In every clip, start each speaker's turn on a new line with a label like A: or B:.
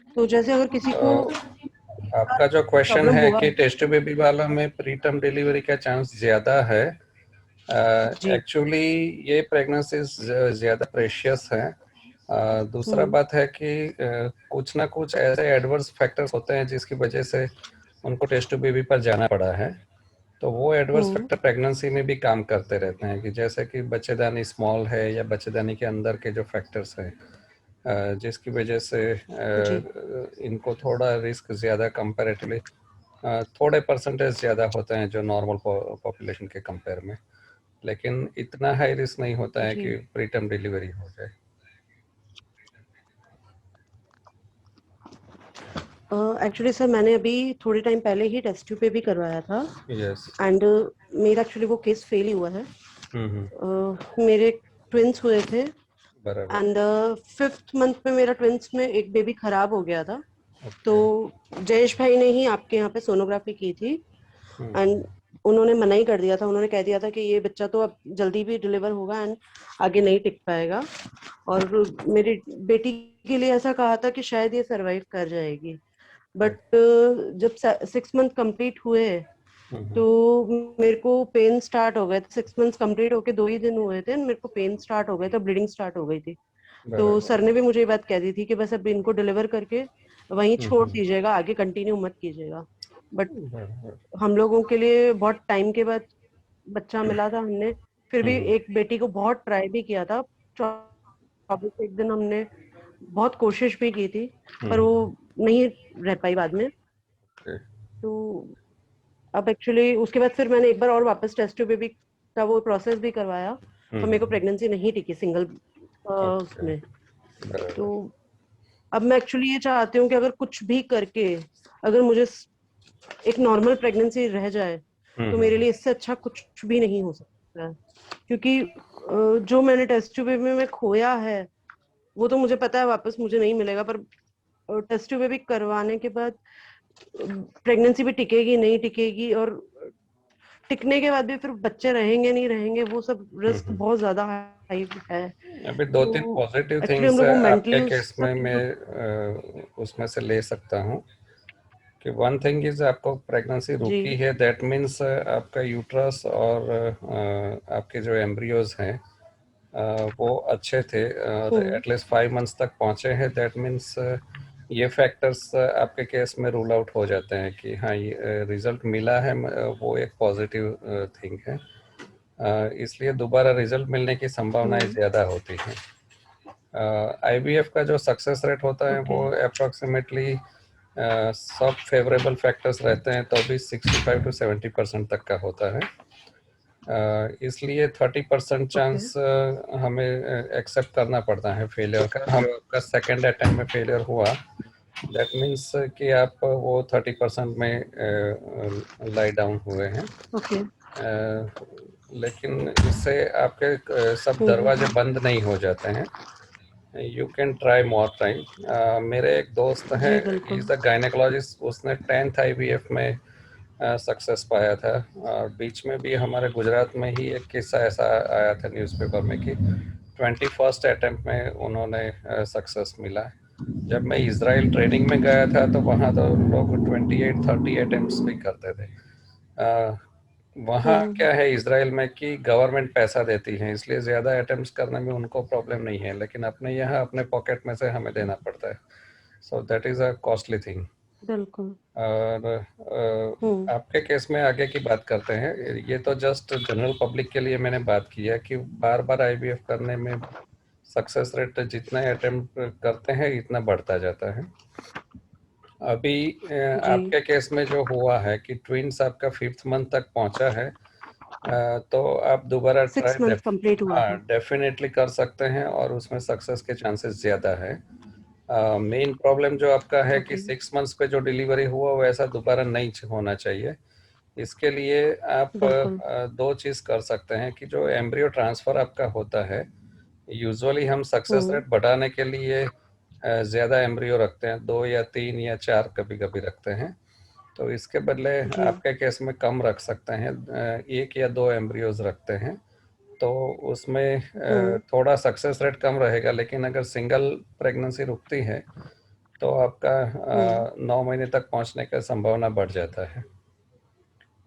A: तो जैसे अगर किसी को
B: तो आपका जो क्वेश्चन
A: प्रॉब्लम
B: है
A: हुआ।
B: कि टेस्ट बेबी वालों में प्री टर्म डिलीवरी का चांस ज़्यादा है,
A: जी।
B: एक्चुअली ये प्रेगनेंसीज ज़्यादा प्रेशियस हैं। दूसरा
A: हम्म।
B: बात है कि कुछ ना कुछ ऐसे एडवर्स फैक्टर्स होते हैं जिसकी वजह से उनको टेस्ट टू बेबी पर जाना पड़ा है। तो वो एडवर्स
A: हम्म।
B: फैक्टर प्रेगनेंसी में भी काम करते रहते हैं, कि जैसे कि बच्चेदानी स्मॉल है या बच्चेदानी के अंदर के जो फैक्टर्स हैं, जिसकी वजह से
A: जी।
B: इनको थोड़ा रिस्क ज़्यादा कंपैरेटिवली थोड़े परसेंटेज ज़्यादा होते हैं जो नॉर्मल पॉपुलेशन के कंपेयर में, लेकिन इतना हाई रिस्क नहीं होता है कि
A: जी।
B: प्रीटर्म डिलीवरी हो जाए।
A: एक्चुअली सर मैंने अभी थोड़े टाइम पहले ही टेस्ट ट्यूब पे भी करवाया था।
B: यस।
A: एंड मेरा एक्चुअली वो केस फेल ही हुआ है।
B: हम्म।
A: मेरे ट्विंस हुए थे।
B: बराबर।
A: एंड 5th मंथ में मेरा ट्विंस में एक बेबी खराब हो गया था। तो
B: ओके।
A: जयेश भाई ने ही आपके यहाँ पे सोनोग्राफी की थी।
B: हम्म।
A: एंड उन्होंने मना ही कर दिया था। उन्होंने कह दिया था कि ये बच्चा तो अब जल्दी भी डिलीवर होगा एंड आगे नहीं टिक पाएगा। और मेरी बेटी के लिए ऐसा कहा था कि शायद ये सरवाइव कर जाएगी। बट जब 6 मंथ कंप्लीट हुए तो
B: हम्म।
A: मेरे को पेन स्टार्ट हो गए थे। 6 मंथ्स कंप्लीट होके 2 ही दिन हुए थे, मेरे को पेन स्टार्ट हो गए थे, ब्लीडिंग स्टार्ट हो गई थी। तो
B: बराबर।
A: सर ने भी मुझे ये बात कह दी थी कि बस अब इनको डिलीवर करके वहीं छोड़
B: हम्म।
A: दीजिएगा, आगे कंटिन्यू मत कीजिएगा। बट
B: बराबर।
A: हम लोगों के लिए बहुत टाइम के बाद बच्चा मिला था। हमने फिर भी
B: हम्म।
A: एक बेटी को बहुत ट्राई भी किया था। 24 एक दिन हमने बहुत कोशिश भी की थी, पर वो
B: हम्म।
A: नहीं रह पाई बाद में।
B: ओके।
A: तो अब एक्चुअली उसके बाद फिर मैंने एक बार और वापस टेस्ट ट्यूब बेबी का वो प्रोसेस भी करवाया, पर मेरे को
B: हम्म।
A: प्रेगनेंसी नहीं टिकी सिंगल
B: ओके।
A: उसमें। तो
B: बराबर।
A: अब मैं एक्चुअली ये चाहती हूँ कि अगर कुछ भी करके अगर मुझे एक नॉर्मल प्रेगनेंसी रह जाए तो मेरे
B: हम्म।
A: लिए इससे अच्छा कुछ भी नहीं हो सकता है। क्योंकि जो मैंने टेस्ट ट्यूब बेबी में खोया है वो तो मुझे पता है वापस मुझे नहीं मिलेगा। पर टेस्ट ट्यूब बेबी करवाने के बाद प्रेगनेंसी भी टिकेगी नहीं टिकेगी, और टिकने के बाद भी फिर बच्चे रहेंगे नहीं रहेंगे, वो सब रिस्क
B: हम्म।
A: बहुत ज्यादा हाई है।
B: अभी दो तीन
A: तो
B: पॉजिटिव
A: एक्चुअली हम
B: थिंग्स
A: लोग को
B: आपके
A: मेंटली उस
B: केस में
A: सब
B: मैं उसमें से ले सकता हूँ। कि वन थिंग इज, आपको प्रेगनेंसी
A: जी।
B: रुकी है, दैट मीन्स आपका यूट्रस और आपके जो एम्ब्रियोज हैं वो अच्छे थे, और
A: हम्म।
B: एटलीस्ट 5 मंथ्स तक पहुँचे हैं। दैट मीन्स ये फैक्टर्स आपके केस में रूल आउट हो जाते हैं कि हाँ, ये रिजल्ट मिला है, वो एक पॉजिटिव थिंग है। इसलिए दोबारा रिजल्ट मिलने की संभावनाएं
A: हम्म।
B: ज़्यादा होती हैं। आईवीएफ का जो सक्सेस रेट होता है वो
A: ओके।
B: अप्रोक्सीमेटली सब फेवरेबल फैक्टर्स रहते हैं तो भी 65 to 70% तक का होता है। इसलिए 30%
A: ओके।
B: चांस हमें एक्सेप्ट करना पड़ता है फेलियर का। जो आपका सेकेंड अटेम्प्ट में फेलियर हुआ, दैट मीन्स कि आप वो 30% में लाई डाउन हुए हैं।
A: ओके।
B: लेकिन इससे आपके सब दरवाजे
A: हम्म।
B: बंद नहीं हो जाते हैं। You can try more time. मेरे एक दोस्त हैं,
A: जी
B: इज
A: बिल्कुल।
B: द गायनेकोलॉजिस्ट, उसने 10th आईवीएफ में सक्सेस पाया था। और बीच में भी हमारे गुजरात में ही एक किस्सा ऐसा आया था न्यूज़पेपर में कि 21st अटेम्प्ट में उन्होंने सक्सेस मिला। जब मैं इसराइल ट्रेनिंग में गया था तो वहाँ तो लोग 28-30 अटेम्प्ट्स भी करते थे। वहाँ
A: हम्म।
B: क्या है इसराइल में कि गवर्नमेंट पैसा देती है, इसलिए ज़्यादा अटेम्प्ट्स करने में उनको प्रॉब्लम नहीं है, लेकिन अपने यहाँ अपने पॉकेट में से हमें देना पड़ता है। So that is a costly thing.
A: बिल्कुल।
B: और
A: हम्म।
B: आपके केस में आगे की बात करते हैं। ये तो जस्ट जनरल पब्लिक के लिए मैंने बात की है कि बार बार आईवीएफ करने में सक्सेस रेट जितना अटेम्प्ट करते हैं इतना बढ़ता जाता है। अभी
A: जी।
B: आपके केस में जो हुआ है कि ट्विंस आपका 5th मंथ तक पहुंचा है, तो आप दोबारा ट्राई
A: 6 मंथ कंप्लीट हुआ
B: हाँ
A: था।
B: डेफिनेटली कर सकते हैं और उसमें सक्सेस के चांसेस ज़्यादा है। मेन प्रॉब्लम जो आपका है कि
A: ओके।
B: 6 मंथ्स पे जो डिलीवरी हुआ वो ऐसा दोबारा नहीं होना चाहिए। इसके लिए आप
A: बिल्कुल।
B: दो चीज़ कर सकते हैं कि जो एम्ब्रियो ट्रांसफ़र आपका होता है, यूजुअली हम सक्सेस
A: हम्म।
B: रेट बढ़ाने के लिए ज़्यादा एम्ब्रियो रखते हैं, 2 या 3 या 4 कभी कभी रखते हैं। तो इसके बदले
A: जी।
B: आपके केस में कम रख सकते हैं, 1 या 2 एम्ब्रियोज रखते हैं। तो उसमें
A: हम्म।
B: थोड़ा सक्सेस रेट कम रहेगा, लेकिन अगर सिंगल प्रेगनेंसी रुकती है तो आपका 9 महीने तक पहुंचने का संभावना बढ़ जाता है।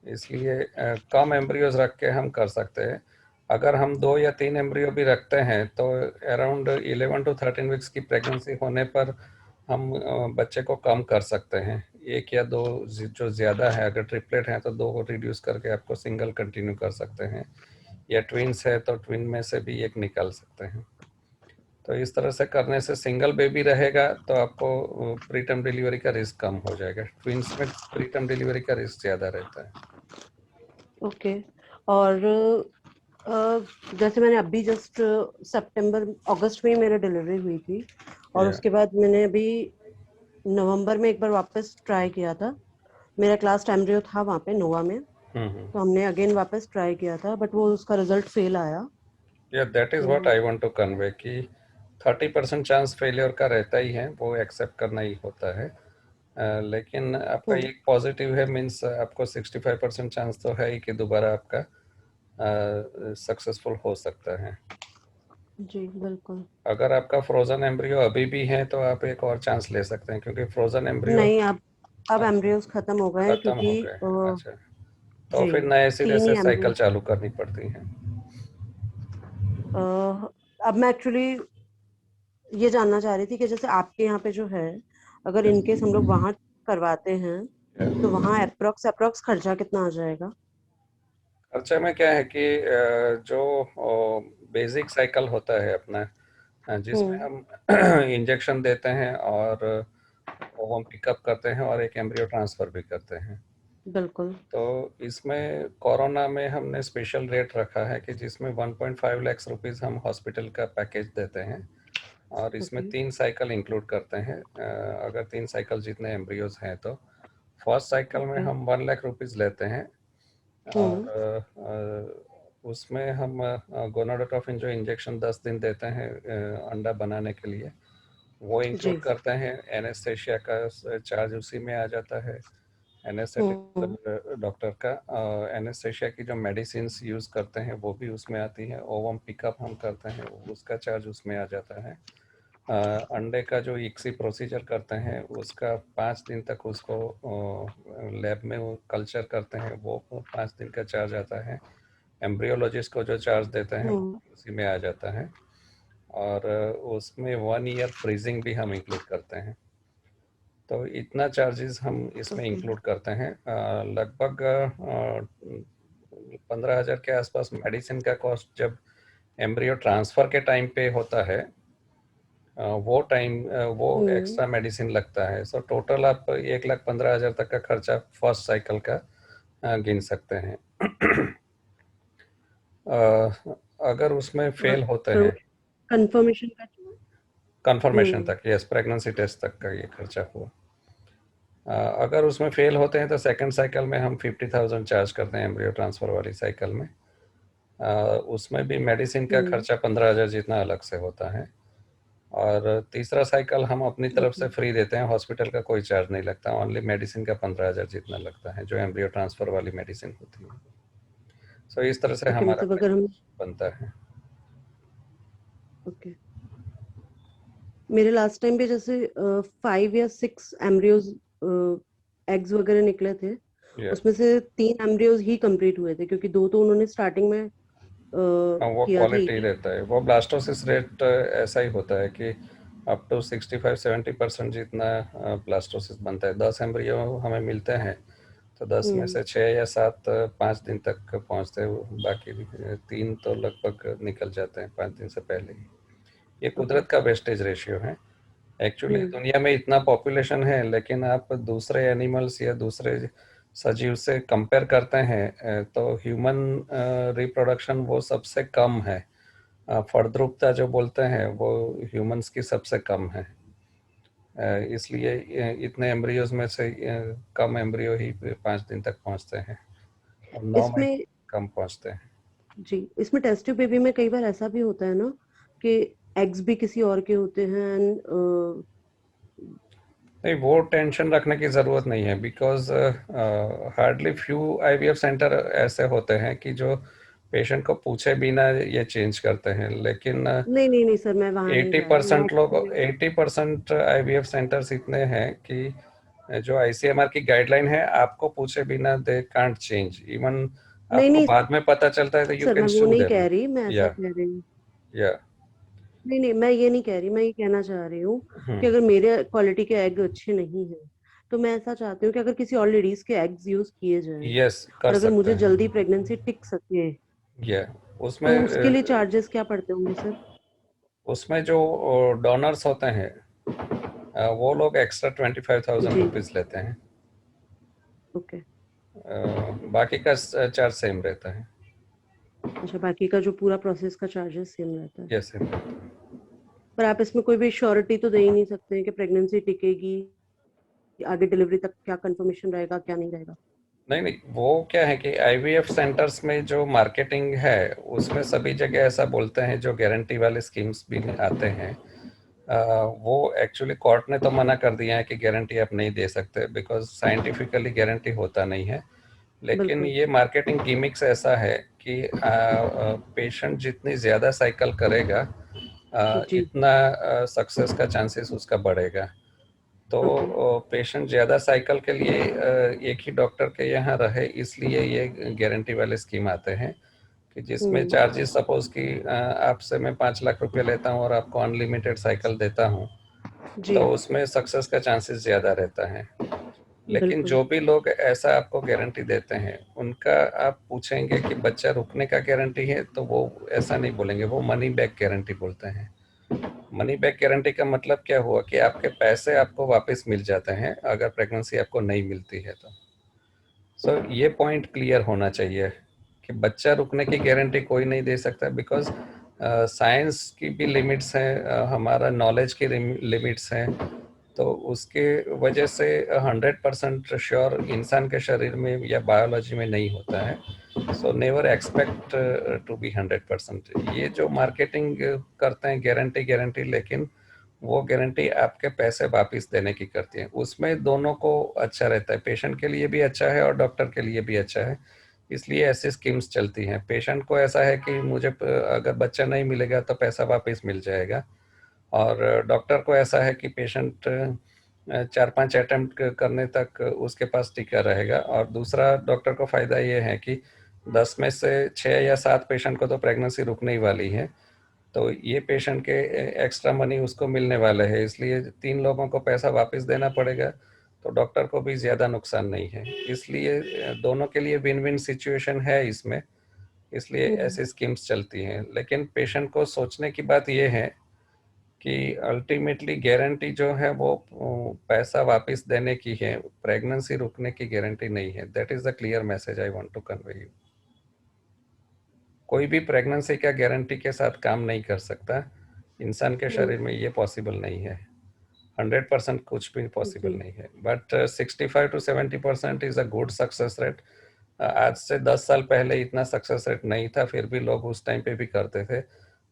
B: इसलिए कम एम्ब्रियोज रख के हम कर सकते हैं। अगर हम 2 या 3 एम्ब्रियो भी रखते हैं तो अराउंड 11 to 13 वीक्स की प्रेगनेंसी होने पर हम बच्चे को कम कर सकते हैं। 1 या 2 जो ज़्यादा है, अगर ट्रिपलेट हैं तो 2 को रिड्यूस करके आपको सिंगल कंटिन्यू कर सकते हैं, या ट्विन्स है तो ट्विन में से भी एक निकाल सकते हैं। तो इस तरह से करने से सिंगल बेबी रहेगा तो आपको प्रीटर्म डिलीवरी का रिस्क कम हो जाएगा। ट्विन्स में प्रीटर्म डिलीवरी का रिस्क ज़्यादा रहता है।
A: ओके। और जैसे मैंने अभी जस्ट अगस्त में ही मेरी डिलीवरी हुई थी, और
B: या
A: उसके बाद मैंने अभी नवंबर में एक बार वापस ट्राई किया था। मेरा क्लास एम्ब्रियो था वहाँ पे नोवा में, तो हमने अगेन वापस ट्राई किया था, बट वो उसका रिजल्ट फेल आया।
B: या दैट इज व्हाट
A: तो
B: आई वांट टू कन्वे कि 30% चांस फेलियर का रहता ही है, वो एक्सेप्ट करना ही होता है। लेकिन आपका
A: हम्म,
B: एक पॉजिटिव है, मीन्स आपको 65% चांस तो है ही कि दोबारा आपका सक्सेसफुल हो सकता है।
A: जी बिल्कुल।
B: अगर आपका फ्रोजन एम्ब्रियो अभी भी है तो आप एक और चांस ले सकते हैं, क्योंकि फ्रोजन एम्ब्रियो
A: नहीं, अब एम्ब्रियोज खत्म हो गए हैं,
B: खत्म
A: क्योंकि
B: हो गए हैं। अच्छा, तो
A: जी
B: फिर नए सिरे
A: 3
B: से
A: ही
B: साइकिल
A: एम्ब्रियो।
B: चालू करनी पड़ती है।
A: अब मैं एक्चुअली ये जानना चाह रही थी कि जैसे आपके यहाँ पे जो है, अगर इनकेस हम लोग वहां करवाते हैं, तो वहां अप्रोक्स अप्रोक्स खर्चा कितना आ जाएगा?
B: खर्चे में क्या है कि जो बेसिक साइकिल होता है अपना, जिसमें
A: हम्म।
B: हम इंजेक्शन देते हैं और वो हम पिकअप करते हैं और एक एम्ब्रियो ट्रांसफ़र भी करते हैं।
A: बिल्कुल।
B: तो इसमें कोरोना में हमने स्पेशल रेट रखा है कि जिसमें 1.5 लाख रुपीस हम हॉस्पिटल का पैकेज देते हैं, और इसमें
A: ओके।
B: 3 साइकिल इंक्लूड करते हैं। अगर 3 साइकिल जितने एम्ब्रियोज हैं तो फर्स्ट साइकिल में
A: ओके।
B: हम 1 लाख रुपीस लेते हैं,
A: हम्म।
B: और उसमें हम गोनाडोट्रोपिन जो इंजेक्शन 10 दिन देते हैं अंडा बनाने के लिए, वो इंक्लूड
A: जी।
B: करते हैं। एनेस्थेशिया का चार्ज उसी में आ जाता है,
A: हम्म।
B: एनेस्थेटिक डॉक्टर का। एनेस्थेशिया की जो मेडिसिन यूज़ करते हैं वो भी उसमें आती है। ओवम पिकअप हम करते हैं, उसका चार्ज उसमें आ जाता है। अंडे का जो इक्सी प्रोसीजर करते हैं उसका 5 दिन तक उसको लैब में वो कल्चर करते हैं, वो 5 दिन का चार्ज आता है। एम्ब्रियोलॉजिस्ट को जो चार्ज देते हैं वो
A: हम्म।
B: भी उसी में आ जाता है। और उसमें 1 ईयर फ्रीजिंग भी हम इंक्लूड करते हैं। तो इतना चार्जेस हम इसमें
A: ओके।
B: इंक्लूड करते हैं। लगभग 15,000 के आसपास मेडिसिन का कॉस्ट जब एम्ब्रियो ट्रांसफ़र के टाइम पे होता है, वो टाइम वो
A: हम्म।
B: एक्स्ट्रा मेडिसिन लगता है। सो टोटल आप 1,15,000 तक का खर्चा फर्स्ट साइकिल का गिन सकते हैं। अगर उसमें
A: और
B: फेल होते
A: फिर
B: हैं,
A: कंफर्मेशन का।
B: कंफर्मेशन
A: हम्म।
B: तक, यस, प्रेगनेंसी टेस्ट तक का ये खर्चा हुआ। अगर उसमें फेल होते हैं तो सेकंड साइकिल में हम 50,000 चार्ज करते हैं एम्ब्रियो ट्रांसफ़र वाली साइकिल में। उसमें भी मेडिसिन का
A: हम्म।
B: खर्चा 15,000 जितना अलग से होता है। और तीसरा साइकिल हम अपनी तरफ
A: ओके।
B: से फ्री देते हैं, हॉस्पिटल का कोई चार्ज नहीं लगता, ओनली मेडिसिन का 15,000 जितना लगता है जो एम्ब्रियो ट्रांसफ़र वाली मेडिसिन होती है। सो इस तरह से
A: ओके,
B: हमारा
A: मतलब अगर हम।
B: पैकेज बनता है।
A: ओके। मेरे लास्ट टाइम पे जैसे 5 या 6 एम्ब्रियोज, एग्स वगैरह निकले थे।
B: ये
A: उसमें से 3 एम्ब्रियोज ही कंप्लीट हुए थे, क्योंकि 2 तो उन्होंने स्टार्टिंग में
B: हाँ, वो
A: किया था एक
B: क्वालिटी
A: ही।
B: रहता है। वो ब्लास्टोसिस रेट ऐसा ही होता है कि अप टू 65-70% जितना ब्लास्टोसिस बनता है। 10 एम्ब्रियो हमें मिलते हैं तो 10 में
A: हम्म।
B: से 6 या 7 5 दिन तक पहुंचते हैं, बाकी 3 तो लगभग निकल जाते हैं 5 दिन से पहले ही। ये
A: ओके।
B: कुदरत का वेस्टेज रेशियो है। एक्चुअली
A: हम्म।
B: दुनिया में इतना पॉपुलेशन है, लेकिन आप दूसरे एनिमल्स या दूसरे सजीव से कंपेयर करते हैं तो ह्यूमन रिप्रोडक्शन वो सबसे कम है। फर्द्रुपता जो बोलते हैं वो ह्यूमंस की सबसे कम है। इसलिए इतने एम्ब्रियोज में से कम एम्ब्रियो ही 5 दिन तक पहुंचते हैं, और 9 महीने
A: इसमें
B: कम पहुंचते हैं।
A: जी, इसमें टेस्ट ट्यूब बेबी में कई बार ऐसा भी होता है ना, कि एग्स भी किसी और के होते हैं and,
B: नहीं, वो टेंशन रखने की ज़रूरत नहीं है, because hardly few IVF centre ऐसे होते हैं कि जो पेशेंट को पूछे बिना ये चेंज करते हैं, लेकिन
A: नहीं नहीं नहीं सर, मैं वहां नहीं जा रही, मैं
B: 80% लोग,
A: आपको
B: 80% IVF सेंटर्स इतने हैं कि जो ICMR की गाइडलाइन है, आपको पूछे बिना दे कांट चेंज, इवन
A: नहीं
B: आपको
A: नहीं
B: बाद में पता चलता है तो यू
A: सर,
B: कैन
A: मैं वो
B: सू
A: नहीं
B: देम।
A: कह रही, मैं ऐसा
B: या
A: कह रही हूँ।
B: या
A: नहीं नहीं, मैं ये नहीं कह रही, मैं ये कहना चाह रही हूँ कि
B: हम्म,
A: अगर मेरे क्वालिटी के एग अच्छे नहीं है तो मैं ऐसा चाहती हूँ कि अगर किसी और लेडीज के एग्स यूज किए जाएं
B: यस कर
A: और अगर
B: सकते
A: मुझे
B: हैं।
A: जल्दी प्रेगनेंसी टिक सके
B: या उसमें
A: तो उसके लिए चार्जेस क्या पड़ते होंगे सर?
B: उसमें जो डोनर्स होते हैं, वो लोग एक्स्ट्रा 25,000
A: जी।
B: रुपीज लेते हैं।
A: ओके।
B: बाकी का चार्ज सेम रहता है।
A: अच्छा, बाकी का जो पूरा प्रोसेस का चार्जेस सेम रहता है।
B: यस, सेम रहता है।
A: पर आप इसमें कोई भी श्योरिटी तो दे ही नहीं सकते हैं कि प्रेगनेंसी टिकेगी, आगे डिलीवरी तक क्या कंफर्मेशन रहेगा, क्या नहीं रहेगा?
B: नहीं नहीं, वो क्या है कि IVF सेंटर्स में जो मार्केटिंग है, उसमें सभी जगह ऐसा बोलते हैं, जो गारंटी वाले स्कीम्स भी आते हैं, वो एक्चुअली कोर्ट ने तो मना कर दिया है कि गारंटी आप नहीं दे सकते, बिकॉज साइंटिफिकली गारंटी होता नहीं है। लेकिन
A: बिल्कुल।
B: ये मार्केटिंग गिमिक्स ऐसा है कि पेशेंट जितनी ज़्यादा साइकिल करेगा,
A: जी।
B: इतना सक्सेस का चांसेस उसका बढ़ेगा। तो
A: ओके।
B: पेशेंट ज़्यादा साइकिल के लिए एक ही डॉक्टर के यहाँ रहे, इसलिए ये गारंटी वाले स्कीम आते हैं कि जिसमें
A: हम्म।
B: चार्जेस सपोज कि आपसे मैं 5 लाख रुपए लेता हूँ और आपको अनलिमिटेड साइकिल देता हूँ,
A: जी।
B: तो उसमें सक्सेस का चांसेस ज़्यादा रहता है। लेकिन
A: बिल्कुल।
B: जो भी लोग ऐसा आपको गारंटी देते हैं, उनका आप पूछेंगे कि बच्चा रुकने का गारंटी है, तो वो ऐसा नहीं बोलेंगे, वो मनी बैक गारंटी बोलते हैं। मनी बैक गारंटी का मतलब क्या हुआ कि आपके पैसे आपको वापस मिल जाते हैं अगर प्रेगनेंसी आपको नहीं मिलती है तो। सो ये पॉइंट क्लियर होना चाहिए कि बच्चा रुकने की गारंटी कोई नहीं दे सकता, बिकॉज साइंस की भी लिमिट्स हैं, हमारा नॉलेज की लिमिट्स हैं, तो उसके वजह से 100% श्योर इंसान के शरीर में या बायोलॉजी में नहीं होता है। So never expect to be 100%। ये जो मार्केटिंग करते हैं गारंटी गारंटी, लेकिन वो गारंटी आपके पैसे वापस देने की करती है। उसमें दोनों को अच्छा रहता है, पेशेंट के लिए भी अच्छा है और डॉक्टर के लिए भी अच्छा है। इसलिए ऐसी स्कीम्स चलती हैं। पेशेंट को ऐसा है कि मुझे अगर बच्चा नहीं मिलेगा तो पैसा वापस मिल जाएगा, और डॉक्टर को ऐसा है कि पेशेंट 4-5 अटेम्प्ट करने तक उसके पास टीका रहेगा। और दूसरा डॉक्टर को फ़ायदा ये है कि 10 में से 6 या 7 पेशेंट को तो प्रेगनेंसी रुकने ही वाली है, तो ये पेशेंट के एक्स्ट्रा मनी उसको मिलने वाले हैं, इसलिए 3 लोगों को पैसा वापस देना पड़ेगा, तो डॉक्टर को भी ज़्यादा नुकसान नहीं है। इसलिए दोनों के लिए विन विन सिचुएशन है इसमें, इसलिए
A: हम्म।
B: ऐसी स्कीम्स चलती हैं। लेकिन पेशेंट को सोचने की बात ये है कि अल्टीमेटली गारंटी जो है वो पैसा वापस देने की है, प्रेगनेंसी रुकने की गारंटी नहीं है। That is the clear message I want to convey you. कोई भी प्रेगनेंसी का गारंटी के साथ काम नहीं कर सकता, इंसान के शरीर में ये पॉसिबल नहीं है। 100% कुछ भी पॉसिबल
A: जी।
B: नहीं है, but 65 to 70% is a good success rate. आज से 10 साल पहले इतना सक्सेस रेट नहीं था, फिर भी लोग उस टाइम पे भी करते थे।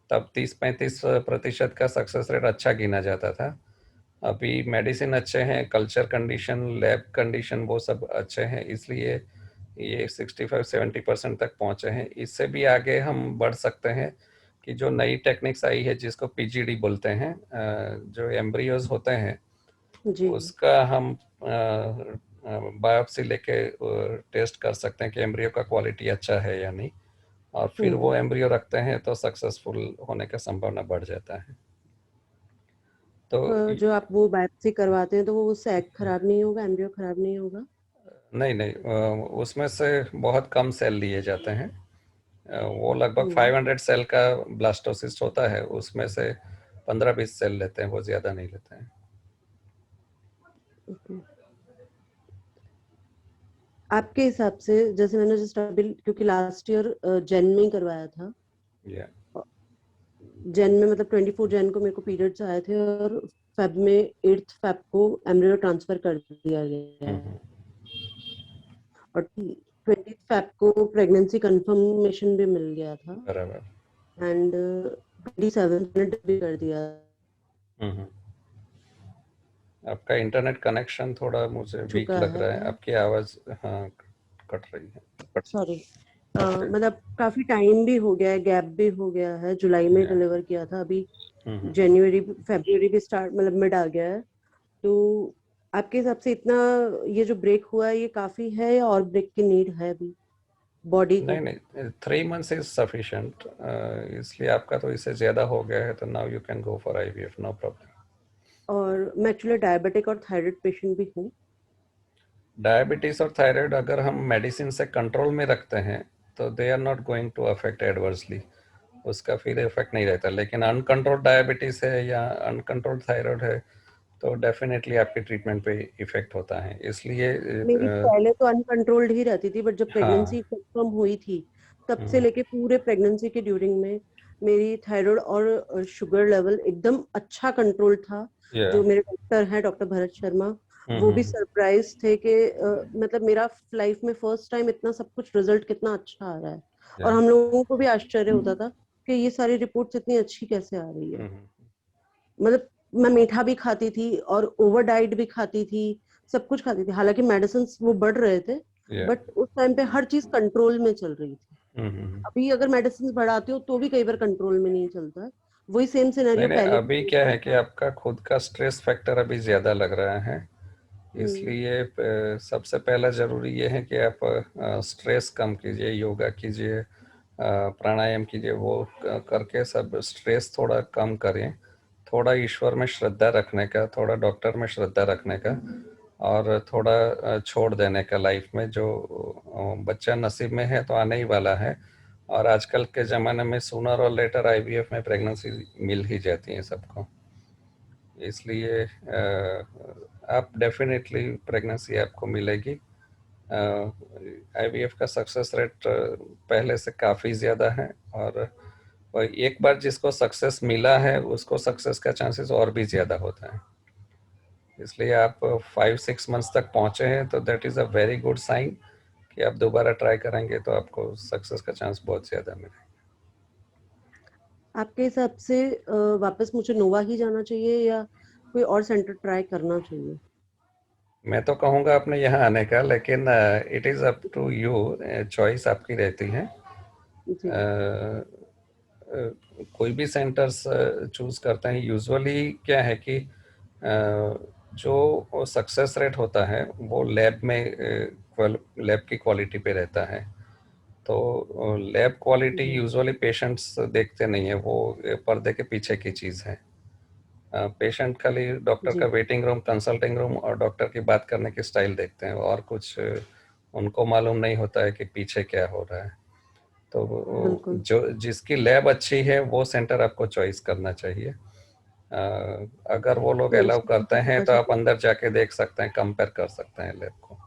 B: तब 30-35% का सक्सेस रेट अच्छा गिना जाता था। अभी मेडिसिन अच्छे हैं, कल्चर कंडीशन, लैब कंडीशन, वो सब अच्छे हैं, इसलिए ये 65-70% तक पहुंचे हैं। इससे भी आगे हम बढ़ सकते हैं कि जो नई टेक्निक्स आई है जिसको PGD बोलते हैं, जो एम्ब्रियोज होते हैं,
A: जी।
B: उसका हम बायोप्सी लेके टेस्ट कर सकते हैं कि एम्ब्रियो का क्वालिटी अच्छा है या नहीं, और फिर
A: हम्म।
B: वो एम्ब्रियो रखते हैं तो सक्सेसफुल होने का संभावना बढ़ जाता है। तो
A: जो आप वो बायोप्सी करवाते हैं तो वो उससे एग खराब नहीं होगा, एम्ब्रियो खराब नहीं होगा?
B: नहीं नहीं, उसमें से बहुत कम सेल लिए जाते हैं। वो लगभग
A: हम्म।
B: 500 सेल का ब्लास्टोसिस्ट होता है, उसमें से 15-20 सेल लेते हैं, वो ज़्यादा नहीं लेते हैं।
A: ओके। आपके हिसाब से, जैसे मैंने जस्ट अभी, क्योंकि लास्ट ईयर जैन में ही करवाया था,
B: या
A: जैन में मतलब 24 जैन को मेरे को पीरियड्स आए थे और फेब में 8th फेब को एम्ब्रियो ट्रांसफर कर दिया गया है, और 20th फेब को प्रेगनेंसी कंफर्मेशन भी मिल गया था,
B: बराबर।
A: एंड 27th ने भी कर दिया
B: हम्म। आपका इंटरनेट कनेक्शन थोड़ा मुझे वीक
A: चुका
B: लग
A: है।
B: रहा है, आपकी आवाज़ हाँ कट रही है।
A: सॉरी।
B: Okay.
A: मतलब काफी टाइम भी हो गया है, गैप भी हो गया है। जुलाई में
B: Yeah.
A: डिलीवर किया था, अभी
B: हम्म।
A: जनवरी फरवरी भी स्टार्ट, मतलब मिड आ गया है। तो आपके हिसाब से इतना ये जो ब्रेक हुआ है ये काफी है, या और ब्रेक की नीड है अभी बॉडी
B: नहीं
A: को?
B: नहीं, 3 months इज सफिशिएंट। इसलिए आपका तो इससे ज़्यादा हो गया है, तो now you can go for IVF, no problem.
A: और मैं एक्चुअली डायबिटिक और थायराइड पेशेंट भी हूँ।
B: डायबिटीज और थायराइड अगर हम मेडिसिन से कंट्रोल में रखते हैं तो they are not going to affect adversely, उसका फिर इफेक्ट नहीं रहता। लेकिन अनकंट्रोल्ड डायबिटीज है या अनकंट्रोल्ड थायराइड है तो डेफिनेटली आपके ट्रीटमेंट पे इफेक्ट होता है, इसलिए
A: मेरी पहले तो अनकंट्रोल्ड ही रहती थी, बट जब
B: हाँ।
A: प्रेगनेंसी कंफर्म हुई थी तब से
B: हम्म।
A: लेके पूरे प्रेगनेंसी के ड्यूरिंग में मेरी थायराइड और शुगर लेवल एकदम अच्छा कंट्रोल था।
B: या।
A: जो मेरे डॉक्टर हैं, डॉक्टर भरत शर्मा, वो भी सरप्राइज थे कि मतलब मेरा लाइफ में फर्स्ट टाइम इतना सब कुछ रिजल्ट कितना अच्छा आ रहा है।
B: या।
A: और हम लोगों को भी आश्चर्य होता था कि ये सारी रिपोर्ट्स इतनी अच्छी कैसे आ रही है। मतलब मैं मीठा भी खाती थी और ओवर डाइट भी खाती थी, सब कुछ खाती थी, हालांकि मेडिसिन वो बढ़ रहे थे,
B: या।
A: बट उस टाइम पे हर चीज कंट्रोल में चल रही थी। अभी अगर मेडिसिन बढ़ाती हो तो भी कई बार कंट्रोल में नहीं चलता है। वही सेम
B: नहीं
A: सिनेरियो
B: नहीं,
A: पहले
B: अभी
A: भी
B: क्या है
A: था।
B: कि आपका खुद का स्ट्रेस फैक्टर अभी ज़्यादा लग रहा है,
A: हम्म।
B: इसलिए सबसे पहला ज़रूरी ये है कि आप स्ट्रेस कम कीजिए, योगा कीजिए, प्राणायाम कीजिए, वो करके सब स्ट्रेस थोड़ा कम करें। थोड़ा ईश्वर में श्रद्धा रखने का, थोड़ा डॉक्टर में श्रद्धा रखने का, और थोड़ा छोड़ देने का लाइफ में। जो बच्चा नसीब में है तो आने ही वाला है, और आजकल के ज़माने में सूनर और लेटर आईवीएफ में प्रेगनेंसी मिल ही जाती है सबको। इसलिए आप डेफिनेटली प्रेगनेंसी आपको मिलेगी। आईवीएफ का सक्सेस रेट पहले से काफ़ी ज़्यादा है, और एक बार जिसको सक्सेस मिला है उसको सक्सेस का चांसेस और भी ज़्यादा होता है। इसलिए आप 5-6 मंथ्स तक पहुँचे हैं तो that is a very good sign कि आप दोबारा ट्राई करेंगे तो आपको सक्सेस का चांस बहुत ज़्यादा मिलेगा।
A: आपके हिसाब से वापस मुझे नोवा ही जाना चाहिए या कोई और सेंटर ट्राई करना चाहिए?
B: मैं तो कहूँगा अपने यहाँ आने का, लेकिन it is up to you, choice आपकी रहती है।
A: जी।
B: कोई भी सेंटर्स चूज़ करते हैं, यूजुअली क्या है कि जो सक्सेस रेट होता है वो लैब में, लैब की क्वालिटी पे रहता है। तो लैब क्वालिटी
A: जी।
B: यूजुअली पेशेंट्स देखते नहीं है, वो पर्दे के पीछे की चीज़ है। पेशेंट खाली डॉक्टर का
A: जी।
B: वेटिंग रूम, कंसल्टिंग रूम और डॉक्टर की बात करने की स्टाइल देखते हैं, और कुछ उनको मालूम नहीं होता है कि पीछे क्या हो रहा है। तो
A: बिल्कुल।
B: जो जिसकी लैब अच्छी है वो सेंटर आपको चॉइस करना चाहिए। अगर वो लोग
A: तो
B: अलाउ
A: उसमें
B: करते
A: क्या
B: हैं
A: पता
B: तो आप
A: चलेगा?
B: अंदर जाके देख सकते हैं, कंपेयर कर सकते हैं लैब को।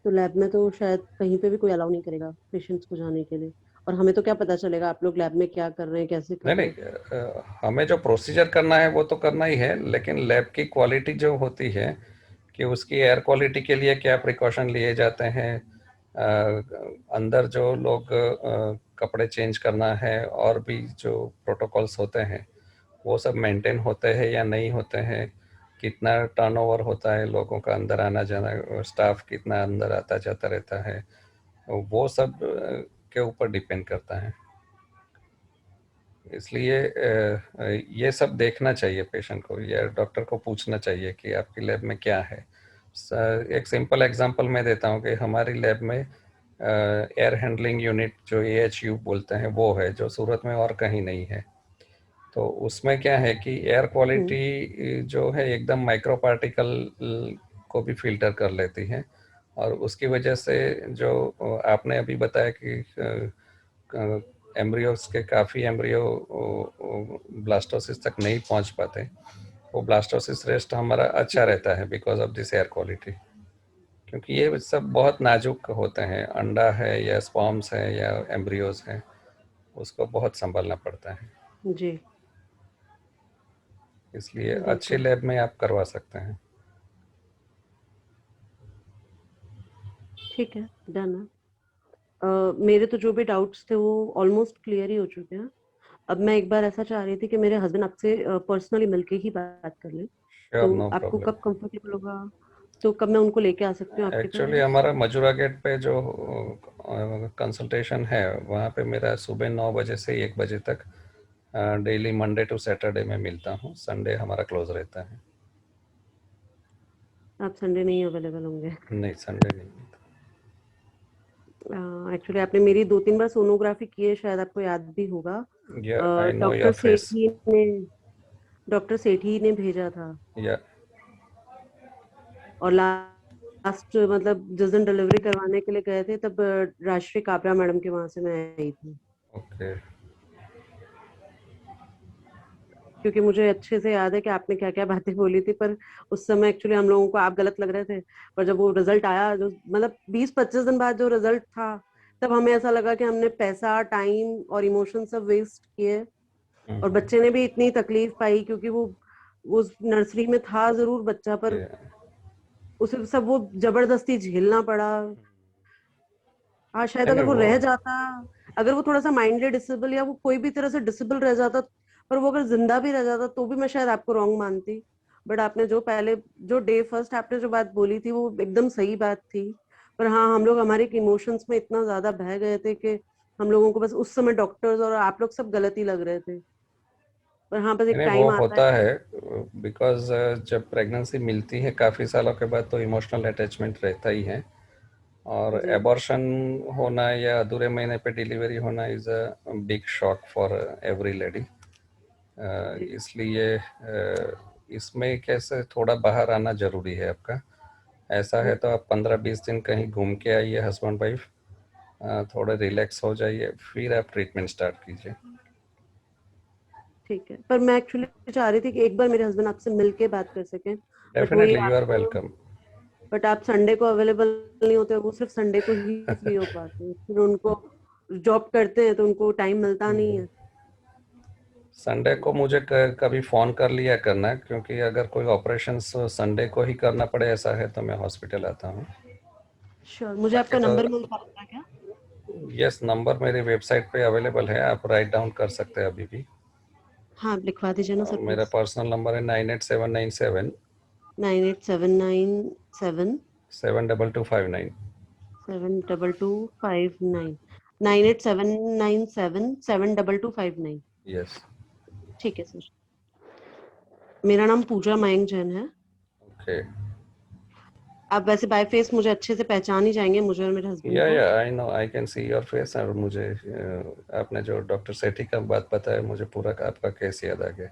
A: तो लैब में तो शायद कहीं पे भी कोई अलाउ नहीं करेगा पेशेंट्स को जाने के लिए, और हमें तो क्या पता चलेगा आप लोग लैब में क्या कर रहे हैं, कैसे कर
B: नहीं
A: रहे
B: नहीं,
A: हैं?
B: हमें जो प्रोसीजर करना है वो तो करना ही है, लेकिन लैब की क्वालिटी जो होती है कि उसकी एयर क्वालिटी के लिए क्या प्रिकॉशन लिए जाते हैं, अंदर जो लोग कपड़े चेंज करना है और भी जो प्रोटोकॉल्स होते हैं वो सब मेंटेन होते हैं या नहीं होते हैं, कितना टर्नओवर होता है लोगों का अंदर आना जाना, स्टाफ कितना अंदर आता जाता रहता है, वो सब के ऊपर डिपेंड करता है। इसलिए ये सब देखना चाहिए पेशेंट को, या डॉक्टर को पूछना चाहिए कि आपकी लैब में क्या है। एक सिंपल एग्जांपल मैं देता हूँ कि हमारी लैब में एयर हैंडलिंग यूनिट जो एएचयू बोलते हैं वो है, जो सूरत में और कहीं नहीं है। तो उसमें क्या है कि एयर
A: हम्म।
B: क्वालिटी जो है एकदम माइक्रो पार्टिकल को भी फिल्टर कर लेती है, और उसकी वजह से जो आपने अभी बताया कि एम्ब्रियोस के काफ़ी एम्ब्रियो ब्लास्टोसिस तक नहीं पहुंच पाते, वो ब्लास्टोसिस रेस्ट हमारा अच्छा
A: जी।
B: रहता है because of this air quality. क्योंकि ये सब बहुत नाजुक होते हैं, अंडा है या स्पर्म्स है या एम्ब्रियोज हैं, उसको बहुत संभालना पड़ता है।
A: जी।
B: इसलिए अच्छे
A: बिल्कुल।
B: लैब में आप करवा सकते हैं।
A: ठीक है, डन है। मेरे तो जो भी डाउट्स थे वो ऑलमोस्ट क्लियर ही हो चुके हैं। अब मैं एक बार ऐसा चाह रही थी कि मेरे हस्बैंड आपसे पर्सनली मिलके ही बात कर लें,
B: श्योर,
A: तो
B: नो
A: आपको
B: प्रॉब्लम।
A: कब कंफर्टेबल होगा? तो कब मैं उनको लेके आ सकती हूँ आपके
B: एक्चुअली
A: पास?
B: हमारा मजूरा गेट पे जो कंसल्टेशन है वहाँ पे मेरा सुबह 9 बजे से 1 बजे तक डेली मंडे टू सैटरडे में मिलता हूँ। संडे हमारा क्लोज रहता है।
A: आप संडे नहीं अवेलेबल होंगे?
B: नहीं, संडे नहीं मिलता।
A: एक्चुअली आपने मेरी 2-3 बार सोनोग्राफी की है, शायद आपको याद भी होगा।
B: या I know
A: doctor
B: your face.
A: Sethi ने भेजा था।
B: या
A: और लास्ट मतलब जिस दिन डिलीवरी करवाने के लिए गए थे तब राष्ट्रीय काबरा मैडम के वहां से मैं आई थी।
B: ओके।
A: क्योंकि मुझे अच्छे से याद है कि आपने क्या क्या बातें बोली थी, पर उस समय एक्चुअली हम लोगों को आप गलत लग रहे थे। पर जब वो रिजल्ट आया, जो मतलब 20-25 दिन बाद जो रिजल्ट था, तब हमें ऐसा लगा कि हमने पैसा, टाइम और इमोशन सब वेस्ट किए। और बच्चे ने भी इतनी तकलीफ पाई, क्योंकि वो नर्सरी में था जरूर बच्चा, पर उसे सब वो जबरदस्ती झेलना पड़ा। हाँ, शायद
B: नहीं
A: अगर
B: नहीं
A: वो
B: वो
A: रह जाता, अगर वो थोड़ा सा माइंडली डिसेबल या वो कोई भी तरह से डिसेबल रह जाता, पर वो अगर जिंदा भी रह जाता तो भी मैं शायद आपको रॉन्ग मानती। बट आपने जो पहले, जो डे फर्स्ट आपने जो बात बोली थी, वो एकदम सही बात थी। पर हाँ, हम लोग हमारे इमोशंस में इतना ज्यादा बह गए थे कि हम लोगों को बस उस समय डॉक्टर्स और आप लोग सब गलत ही लग रहे थे। पर हाँ, बस एक
B: नहीं वो
A: टाइम आता
B: होता
A: है।
B: है बिकॉज जब प्रेगनेंसी मिलती है काफ़ी सालों के बाद तो इमोशनल अटैचमेंट रहता ही है। और
A: जी।
B: एबॉर्शन होना या अधूरे महीने पे डिलीवरी होना is a big shock for every lady.
A: जी।
B: इसलिए इसमें कैसे थोड़ा बाहर आना ज़रूरी है आपका। ऐसा है तो आप 15-20 दिन कहीं घूम के आइए हस्बैंड वाइफ, थोड़ा रिलैक्स हो जाइए, फिर आप ट्रीटमेंट स्टार्ट कीजिए।
A: ठीक है, पर मैं एक्चुअली चाह रही थी कि एक बार मेरे हस्बैंड आपसे मिल के बात कर सकें। बट वही
B: डेफिनेटली यू
A: आप
B: आर वेलकम।
A: बट आप संडे को अवेलेबल नहीं होते, वो सिर्फ संडे को ही फ्री हो पाते हैं, फिर उनको जॉब करते हैं तो उनको टाइम मिलता नहीं है।
B: संडे को मुझे कभी फ़ोन कर लिया करना, क्योंकि अगर कोई ऑपरेशन संडे को ही करना पड़े ऐसा है तो मैं हॉस्पिटल आता हूँ।
A: श्योर, मुझे
B: बाकी
A: आपका
B: तो
A: नंबर मिल पाएगा क्या?
B: यस, नंबर मेरी वेबसाइट पे अवेलेबल है, आप राइट डाउन कर सकते हैं अभी भी।
A: हाँ, आप लिखवा दीजिए ना सर
B: मेरा
A: प्लीज।
B: पर्सनल नंबर है 98797
A: 987977
B: 72259।
A: 72259। 987977 72259।
B: यस।
A: ठीक है सर। मेरा नाम पूजा मयंक जैन है।
B: ओके।
A: आप वैसे बाय फेस मुझे अच्छे से पहचान ही जाएंगे, मुझे और मेरे हस्बैंड
B: या
A: को।
B: I know, I can see your face. और मुझे आपने जो डॉक्टर सेठी का बात बताया, मुझे पूरा आपका केस याद आ गया।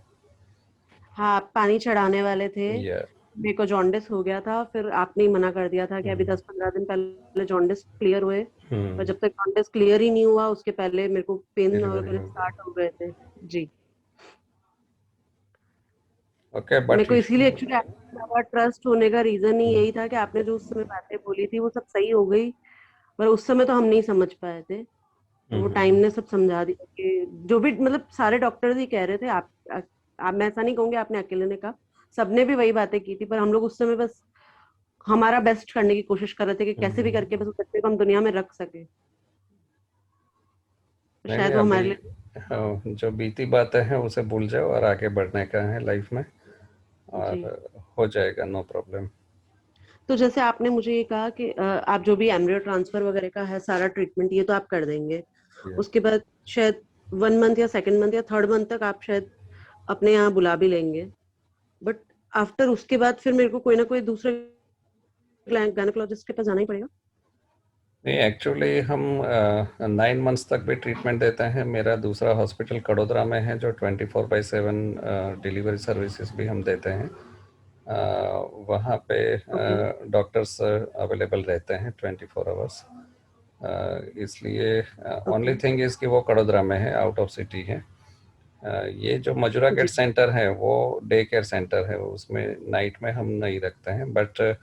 A: हाँ, आप पानी चढ़ाने वाले थे।
B: या
A: मेरे को जॉन्डिस हो गया था, फिर आपने ही मना कर दिया था कि अभी 10-15 दिन पहले जॉन्डिस क्लियर हुए। पर जब तक जॉन्डिस क्लियर ही नहीं हुआ, उसके पहले मेरे को पेन
B: डिलीवरी
A: वगैरह
B: हो गई।
A: स्टार्ट हो गए थे। जी।
B: ओके
A: मेरे
B: बट
A: को इसीलिए एक्चुअली आपके ज्यादा ट्रस्ट होने का रीजन ही यही था कि आपने जो उस समय बातें बोली थी वो सब सही हो गई। पर उस समय तो हम नहीं समझ पाए थे, पर वो टाइम ने सब समझा दिया कि जो भी मतलब सारे डॉक्टर्स ही कह रहे थे। आप मैं ऐसा नहीं कहूंगी आपने अकेले ने कहा, सबने भी वही बातें की थी, पर हम लोग उस समय बस हमारा बेस्ट करने की कोशिश कर रहे थे कि कैसे भी करके बस उस बच्चे को हम दुनिया में रख सके। तो
B: नहीं नहीं,
A: शायद वो
B: अभी
A: हमारे लिए।
B: जो बीती बातें हैं उसे भूल जाओ और आगे बढ़ने का है लाइफ में,
A: जी।
B: और हो जाएगा, नो प्रॉब्लम।
A: तो जैसे आपने मुझे ये कहा कि आप जो भी एम्ब्रियो ट्रांसफर वगैरह का है सारा ट्रीटमेंट ये तो आप कर देंगे। उसके बाद शायद 1 मंथ या 2nd मंथ या 3rd मंथ तक आप शायद अपने यहाँ बुला भी लेंगे। बट आफ्टर उसके बाद फिर मेरे को कोई ना कोई दूसरे गायनेकोलॉजिस्ट के पास जाना ही पड़ेगा।
B: नहीं, एक्चुअली हम 9 मंथ्स तक भी ट्रीटमेंट देते हैं। मेरा दूसरा हॉस्पिटल कड़ोदरा में है जो 24/7 डिलीवरी सर्विसेज भी हम देते हैं। वहाँ पे
A: ओके।
B: डॉक्टर्स अवेलेबल रहते हैं 24 आवर्स। इसलिए ओनली
A: ओके।
B: थिंग इज़ कि वो कड़ोदरा में है, आउट ऑफ सिटी है। ये जो मजूरा गेट
A: जी।
B: सेंटर है वो डे केयर सेंटर है, उसमें नाइट में हम नहीं रखते हैं। But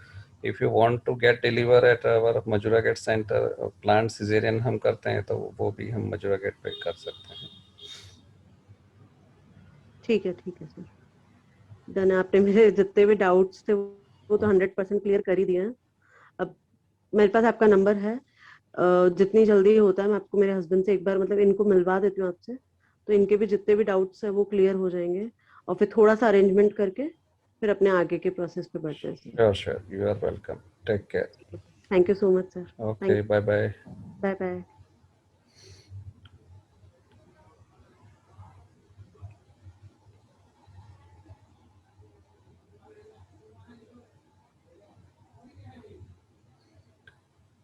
B: if you want to get deliver at our Majura gate centre, planned caesarean हम करते हैं तो वो भी हम मजूरा गेट पे कर सकते हैं।
A: ठीक है सर। डन है। आपने मेरे जितने भी डाउट्स थे वो तो 100% क्लियर कर ही दिए हैं। अब मेरे पास आपका नंबर है। जितनी जल्दी होता है मैं आपको मेरे हस्बैंड से एक बार मतलब इनको मिलवा देती हूँ आपसे, तो इनके भी जितने भी डाउट्स है वो क्लियर हो जाएंगे। और फिर थोड़ा सा अरेंजमेंट करके फिर अपने आगे के प्रोसेस पे बढ़ते हैं sir.
B: Sure sure, you are welcome, take care.
A: Thank you so much sir.
B: Okay, bye bye.
A: Bye bye.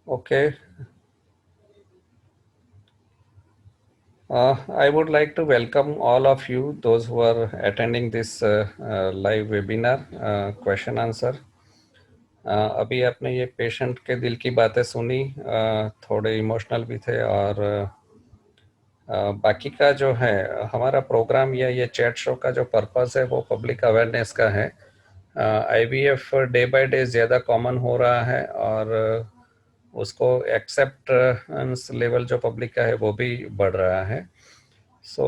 B: Okay. I would like to welcome all of you, those who are attending this live webinar, question answer. अभी आपने ये patient के दिल की बातें सुनी, थोड़े emotional भी थे, और बाकी का जो है हमारा प्रोग्राम या ये चैट शो का जो पर्पस है वो पब्लिक अवेयरनेस का है। IVF डे बाय डे ज़्यादा कॉमन हो रहा है, और उसको एक्सेप्टेंस लेवल जो पब्लिक का है वो भी बढ़ रहा है। सो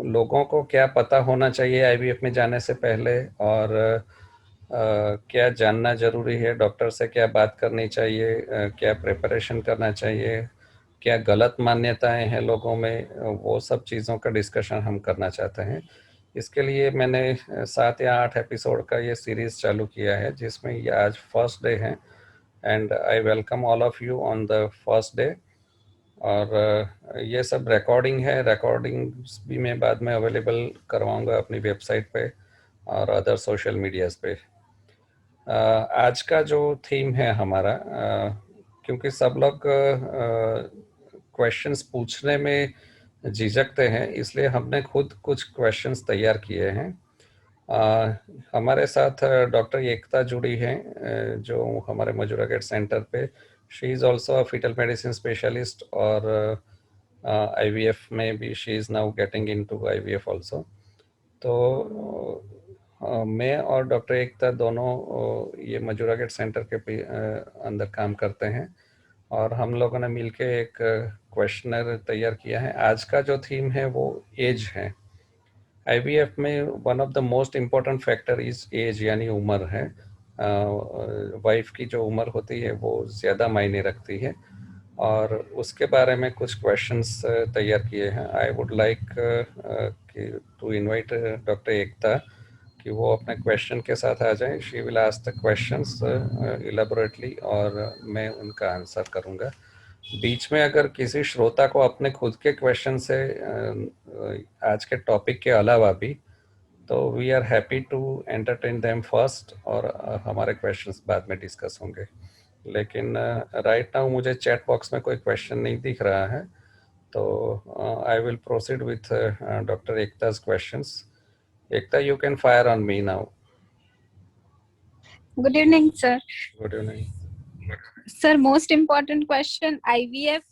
B: लोगों को क्या पता होना चाहिए IVF में जाने से पहले, और क्या जानना ज़रूरी है, डॉक्टर से क्या बात करनी चाहिए, क्या प्रिपरेशन करना चाहिए, क्या गलत मान्यताएं हैं लोगों में, वो सब चीज़ों का डिस्कशन हम करना चाहते हैं। इसके लिए मैंने 7 या 8 एपिसोड का ये सीरीज़ चालू किया है, जिसमें ये आज फर्स्ट डे है, and I welcome all of you on the first day. और ये सब रिकॉर्डिंग है, रिकॉर्डिंग्स भी मैं बाद में अवेलेबल करवाऊंगा अपनी वेबसाइट पे और अदर सोशल मीडियाज़ पे। आज का जो थीम है हमारा, क्योंकि सब लोग क्वेश्चंस पूछने में झिझकते हैं, इसलिए हमने खुद कुछ क्वेश्चंस तैयार किए हैं। हमारे साथ डॉक्टर एकता जुड़ी हैं, जो हमारे मजूरा गेट सेंटर पे, she is also a fetal medicine specialist, और IVF में भी she is now getting into IVF also. तो मैं और डॉक्टर एकता दोनों ये मजूरा गेट सेंटर के अंदर काम करते हैं, और हम लोगों ने मिलके एक क्वेश्चनर तैयार किया है। आज का जो थीम है वो एज है। IVF में one of the most important factor is age, यानी उम्र है। वाइफ की जो उम्र होती है वो ज़्यादा मायने रखती है, और उसके बारे में कुछ क्वेश्चंस तैयार किए हैं। I would like to invite doctor Ekta कि वो अपने क्वेश्चन के साथ आ जाएं। She will ask the questions elaborately, और मैं उनका आंसर करूंगा। बीच में अगर किसी श्रोता को अपने खुद के क्वेश्चन से आज के टॉपिक के अलावा भी, तो we are happy to entertain them first, और हमारे क्वेश्चंस बाद में डिस्कस होंगे। लेकिन राइट नाउ मुझे चैट बॉक्स में कोई क्वेश्चन नहीं दिख रहा है, तो I will proceed with doctor Ekta's questions. Ekta, you can fire on me now.
C: Good evening, sir.
B: Good evening.
C: Sir, most important question IVF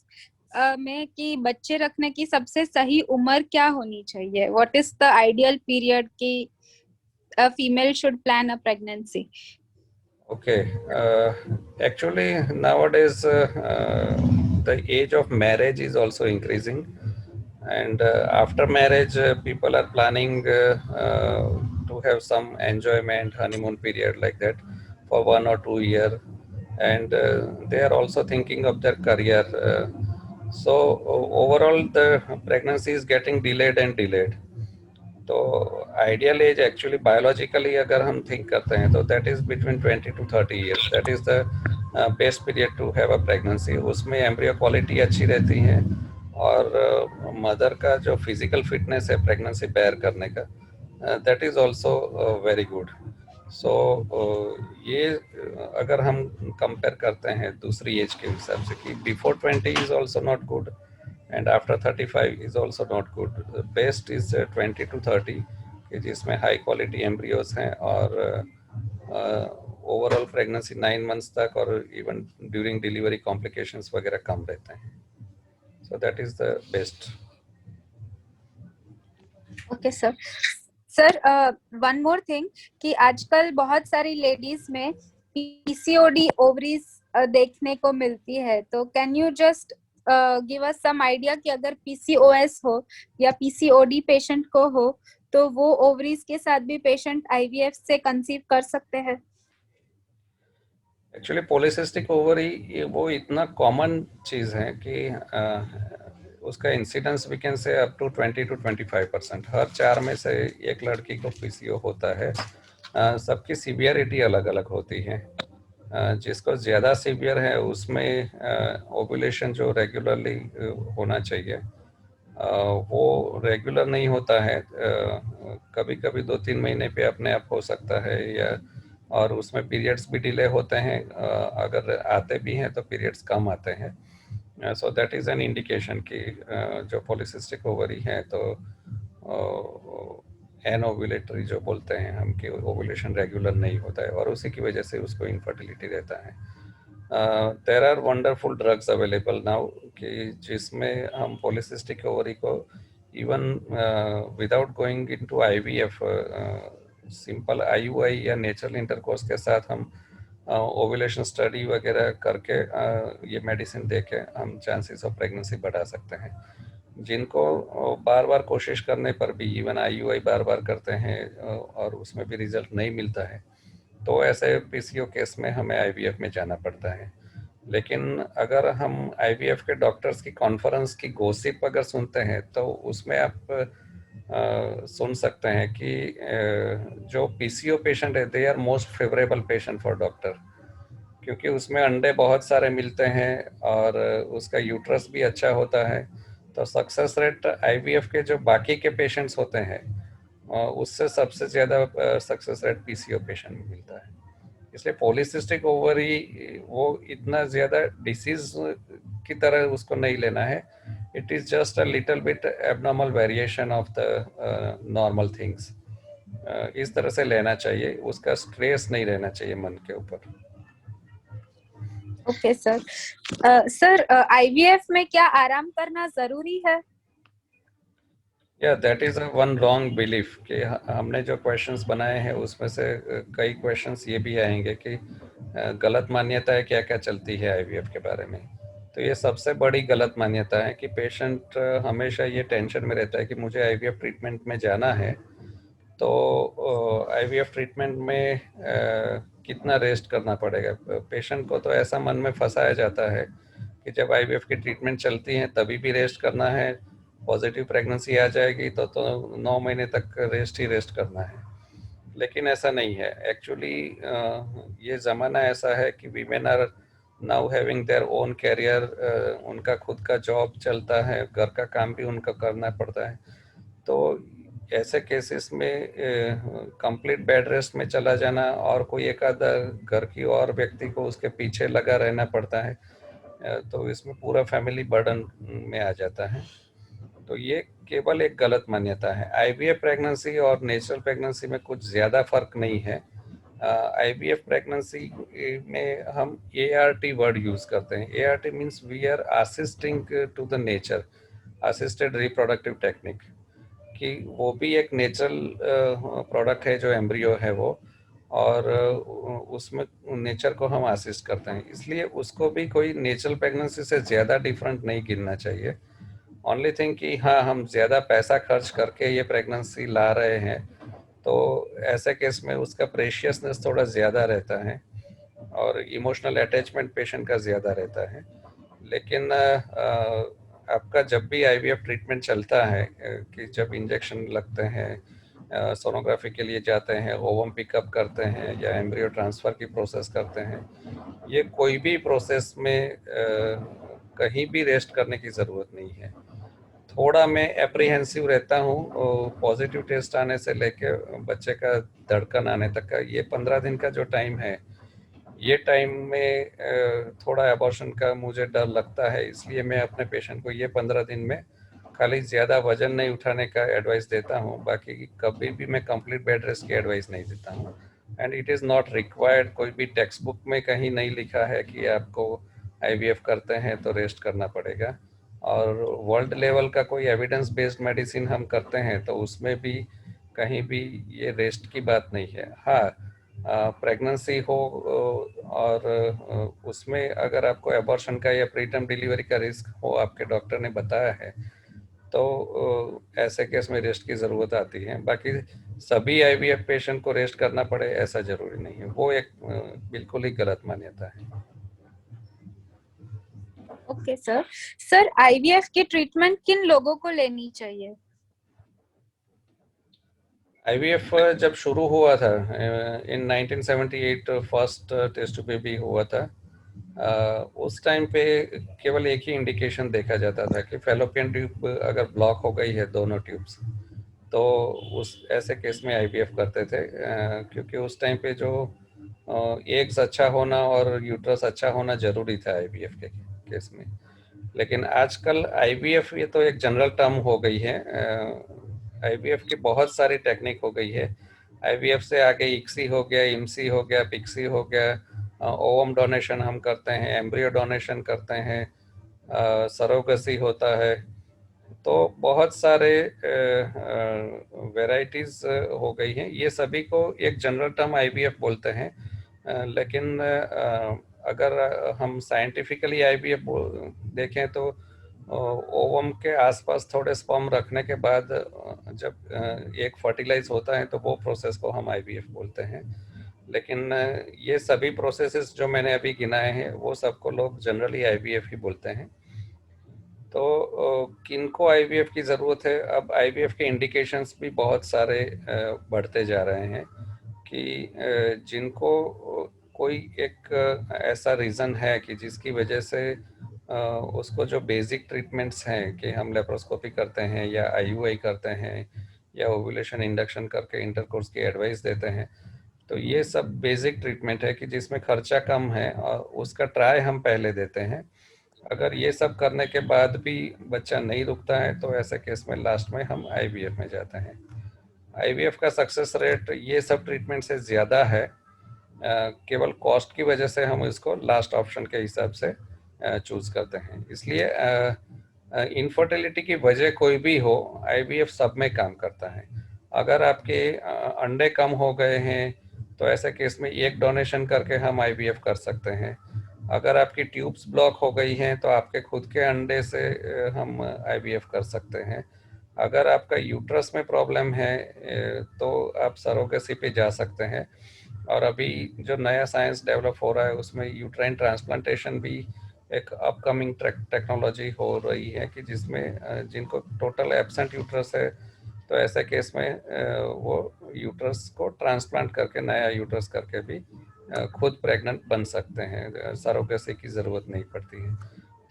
C: में कि बच्चे रखने की सबसे सही उम्र क्या होनी चाहिए? What is the ideal period कि a female should plan a pregnancy?
B: Okay. Actually, nowadays the age of marriage is also increasing, and after marriage, people are planning to have some enjoyment honeymoon period like that for 1 or 2 years, and they are also thinking of their career. So overall, the pregnancy is getting delayed and delayed. तो ideal age actually biologically अगर हम think करते हैं तो that is between 20 to 30 years. That is the best period to have a pregnancy. उसमें embryo quality अच्छी रहती है, और मदर का जो फिजिकल फिटनेस है प्रेगनेंसी बेयर करने का, that is also very good. So ये अगर हम कंपेयर करते हैं दूसरी एज के हिसाब से कि before 20 is also not good, and after 35 is also not good. The best is 20 to 30, कि जिसमें हाई क्वालिटी एम्ब्रियोज हैं, और ओवरऑल प्रेगनेंसी 9 मंथ्स तक और इवन ड्यूरिंग डिलीवरी कॉम्प्लिकेशंस वगैरह कम रहते हैं। So that is the best.
C: Okay, sir. Sir one more thing कि आजकल बहुत सारी लेडीज में PCOD ओवरीज देखने को मिलती है, तो can you just give us some idea कि अगर PCOS हो या PCOD पेशेंट को हो तो वो ओवरीज के साथ भी पेशेंट IVF से कंसीव कर सकते हैं?
B: एक्चुअली पॉलीसिस्टिक ओवरी वो इतना कॉमन चीज़ है कि उसका incidence we can say up to 20 to 25%। हर 4 में से एक लड़की को पीसीओ होता है। सबकी सीवियरिटी अलग अलग होती है। जिसको ज़्यादा सीवियर है उसमें ओव्यूलेशन जो रेगुलरली होना चाहिए वो रेगुलर नहीं होता है। कभी कभी 2-3 महीने पे अपने आप हो सकता है, या और उसमें पीरियड्स भी डिले होते हैं। अगर आते भी हैं तो पीरियड्स कम आते हैं। So that is an indication कि जो पॉलीसिस्टिक ओवरी है तो एनओव्यूलेटरी जो बोलते हैं हम कि ओव्यूलेशन रेगुलर नहीं होता है, और उसी की वजह से उसको इनफर्टिलिटी रहता है। There are wonderful drugs available now कि जिसमें हम पॉलीसिस्टिक ओवरी को even without going into IVF, simple IUI या नेचुरल इंटरकोर्स के साथ हम ओव्यूलेशन स्टडी वगैरह करके ये मेडिसिन दे के हम चांसेस ऑफ प्रेगनेंसी बढ़ा सकते हैं। जिनको बार बार कोशिश करने पर भी, इवन आईयूआई बार बार करते हैं और उसमें भी रिजल्ट नहीं मिलता है, तो ऐसे पीसीओ केस में हमें आईवीएफ में जाना पड़ता है। लेकिन अगर हम आईवीएफ के डॉक्टर्स की कॉन्फ्रेंस की गॉसिप अगर सुनते हैं तो उसमें आप सुन सकते हैं कि जो पीसीओ पेशेंट है they are most favourable patient for doctor, क्योंकि उसमें अंडे बहुत सारे मिलते हैं और उसका यूट्रस भी अच्छा होता है। तो सक्सेस रेट आईवीएफ के जो बाकी के पेशेंट्स होते हैं उससे सबसे ज़्यादा सक्सेस रेट पीसीओ पेशेंट में मिलता है। इसलिए पॉलीसिस्टिक ओवरी वो इतना ज़्यादा डिसीज की तरह उसको नहीं लेना है। It is just a little bit abnormal variation of the normal things. इस तरह से लेना चाहिए, उसका स्ट्रेस नहीं रहना चाहिए मन के ऊपर।
C: Okay sir. सर आईवीएफ में क्या आराम करना जरूरी है?
B: या that is one wrong belief कि हमने जो क्वेश्चंस बनाए हैं उसमें से कई क्वेश्चंस ये भी आएंगे कि गलत मान्यताएं क्या क्या चलती है आईवीएफ के बारे में। तो ये सबसे बड़ी गलत मान्यता है कि पेशेंट हमेशा ये टेंशन में रहता है कि मुझे आईवीएफ ट्रीटमेंट में जाना है, तो आईवीएफ ट्रीटमेंट में कितना रेस्ट करना पड़ेगा। पेशेंट को तो ऐसा मन में फंसाया जाता है कि जब आईवीएफ की ट्रीटमेंट चलती है तभी भी रेस्ट करना है, पॉजिटिव प्रेगनेंसी आ जाएगी तो 9 महीने तक रेस्ट ही रेस्ट करना है। लेकिन ऐसा नहीं है एक्चुअली। ये ज़माना ऐसा है कि women are now having their own career, उनका खुद का जॉब चलता है, घर का काम भी उनका करना पड़ता है। तो ऐसे केसेस में कंप्लीट बेड रेस्ट में चला जाना और कोई एक आधा घर की और व्यक्ति को उसके पीछे लगा रहना पड़ता है, तो इसमें पूरा फैमिली बर्डन में आ जाता है। तो ये केवल एक गलत मान्यता है। आईवीएफ प्रेगनेंसी और नेचुरल प्रेगनेंसी में कुछ ज़्यादा फर्क नहीं है। आईवीएफ प्रेगनेंसी में हम एआरटी वर्ड यूज़ करते हैं। ART means we are assisting to the nature, assisted reproductive technique, कि वो भी एक नेचुरल प्रोडक्ट है जो एम्ब्रियो है वो, और उसमें नेचर को हम असिस्ट करते हैं, इसलिए उसको भी कोई नेचुरल प्रेगनेंसी से ज़्यादा डिफरेंट नहीं गिनना चाहिए। ओनली थिंग कि हाँ, हम ज़्यादा पैसा खर्च करके ये प्रेगनेंसी ला रहे हैं, तो ऐसे केस में उसका प्रेशियसनेस थोड़ा ज़्यादा रहता है और इमोशनल अटैचमेंट पेशेंट का ज़्यादा रहता है। लेकिन आपका जब भी आईवीएफ ट्रीटमेंट चलता है कि जब इंजेक्शन लगते हैं, सोनोग्राफी के लिए जाते हैं, ओवम पिकअप करते हैं या एम्ब्रियो ट्रांसफ़र की प्रोसेस करते हैं, ये कोई भी प्रोसेस में कहीं भी रेस्ट करने की ज़रूरत नहीं है। थोड़ा मैं एप्रीहेंसिव रहता हूँ पॉजिटिव टेस्ट आने से लेके बच्चे का धड़कन आने तक का, ये 15 दिन का जो टाइम है, ये टाइम में थोड़ा एबॉर्शन का मुझे डर लगता है, इसलिए मैं अपने पेशेंट को ये 15 दिन में खाली ज़्यादा वजन नहीं उठाने का एडवाइस देता हूँ। बाकी कभी भी मैं कंप्लीट बेड रेस्ट की एडवाइस नहीं देता हूँ, and it is not required. कोई भी टेक्स्ट बुक में कहीं नहीं लिखा है कि आपको आईवीएफ करते हैं तो रेस्ट करना पड़ेगा, और वर्ल्ड लेवल का कोई एविडेंस बेस्ड मेडिसिन हम करते हैं तो उसमें भी कहीं भी ये रेस्ट की बात नहीं है। हाँ, प्रेगनेंसी हो और उसमें अगर आपको एबॉर्शन का या प्रीटर्म डिलीवरी का रिस्क हो, आपके डॉक्टर ने बताया है, तो ऐसे केस में रेस्ट की ज़रूरत आती है। बाकी सभी आईवीएफ पेशेंट को रेस्ट करना पड़े ऐसा ज़रूरी नहीं है, वो एक बिल्कुल ही गलत मान्यता है।
C: Okay sir. सर आईवीएफ की ट्रीटमेंट किन लोगों को लेनी चाहिए?
B: आईवीएफ जब शुरू हुआ था इन 1978 फर्स्ट टेस्ट बेबी हुआ था, उस टाइम पे केवल एक ही इंडिकेशन देखा जाता था कि फेलोपियन ट्यूब अगर ब्लॉक हो गई है दोनों ट्यूब्स, तो उस ऐसे केस में आईवीएफ करते थे, क्योंकि उस टाइम पे जो एग्स अच्छा होना और यूट्रस अच्छा होना जरूरी था आईवीएफ के केस में। लेकिन आजकल आईवीएफ ये तो एक जनरल टर्म हो गई है, आईवीएफ की बहुत सारी टेक्निक हो गई है। आईवीएफ से आगे इक्सी हो गया, इमसी हो गया, पिक्सी हो गया, ओवम डोनेशन हम करते हैं, एम्ब्रियो डोनेशन करते हैं, सरोगसी होता है। तो बहुत सारे वेराइटीज हो गई हैं। ये सभी को एक जनरल टर्म आईवीएफ बोलते हैं, लेकिन अगर हम साइंटिफिकली आईवीएफ देखें तो ओवम के आसपास थोड़े स्पर्म रखने के बाद जब एक फर्टिलाइज होता है तो वो प्रोसेस को हम आईवीएफ बोलते हैं। लेकिन ये सभी प्रोसेसेस जो मैंने अभी गिनाए हैं वो सबको लोग जनरली आईवीएफ ही बोलते हैं। तो किनको आईवीएफ की ज़रूरत है? अब आईवीएफ के इंडिकेशंस भी बहुत सारे बढ़ते जा रहे हैं कि जिनको कोई एक ऐसा रीज़न है कि जिसकी वजह से उसको जो बेसिक ट्रीटमेंट्स हैं कि हम लेप्रोस्कोपी करते हैं या आईयूआई करते हैं या ओव्यूलेशन इंडक्शन करके इंटरकोर्स की एडवाइस देते हैं, तो ये सब बेसिक ट्रीटमेंट है कि जिसमें खर्चा कम है और उसका ट्राई हम पहले देते हैं। अगर ये सब करने के बाद भी बच्चा नहीं रुकता है तो ऐसे केस में लास्ट में हम आईवीएफ में जाते हैं। आईवीएफ का सक्सेस रेट ये सब ट्रीटमेंट से ज़्यादा है, केवल कॉस्ट की वजह से हम इसको लास्ट ऑप्शन के हिसाब से चूज़ करते हैं। इसलिए इनफर्टिलिटी की वजह कोई भी हो, आईवीएफ सब में काम करता है। अगर आपके अंडे कम हो गए हैं तो ऐसे केस में एक डोनेशन करके हम आईवीएफ कर सकते हैं। अगर आपकी ट्यूब्स ब्लॉक हो गई हैं तो आपके खुद के अंडे से हम आईवीएफ कर सकते हैं। अगर आपका यूट्रस में प्रॉब्लम है तो आप सरोगेसी पे जा सकते हैं। और अभी जो नया साइंस डेवलप हो रहा है उसमें यूट्राइन ट्रांसप्लांटेशन भी एक अपकमिंग टेक्नोलॉजी हो रही है कि जिसमें जिनको टोटल एब्सेंट यूट्रस है तो ऐसे केस में वो यूट्रस को ट्रांसप्लांट करके नया यूट्रस करके भी खुद प्रेग्नेंट बन सकते हैं, सरोगेसी की ज़रूरत नहीं पड़ती है।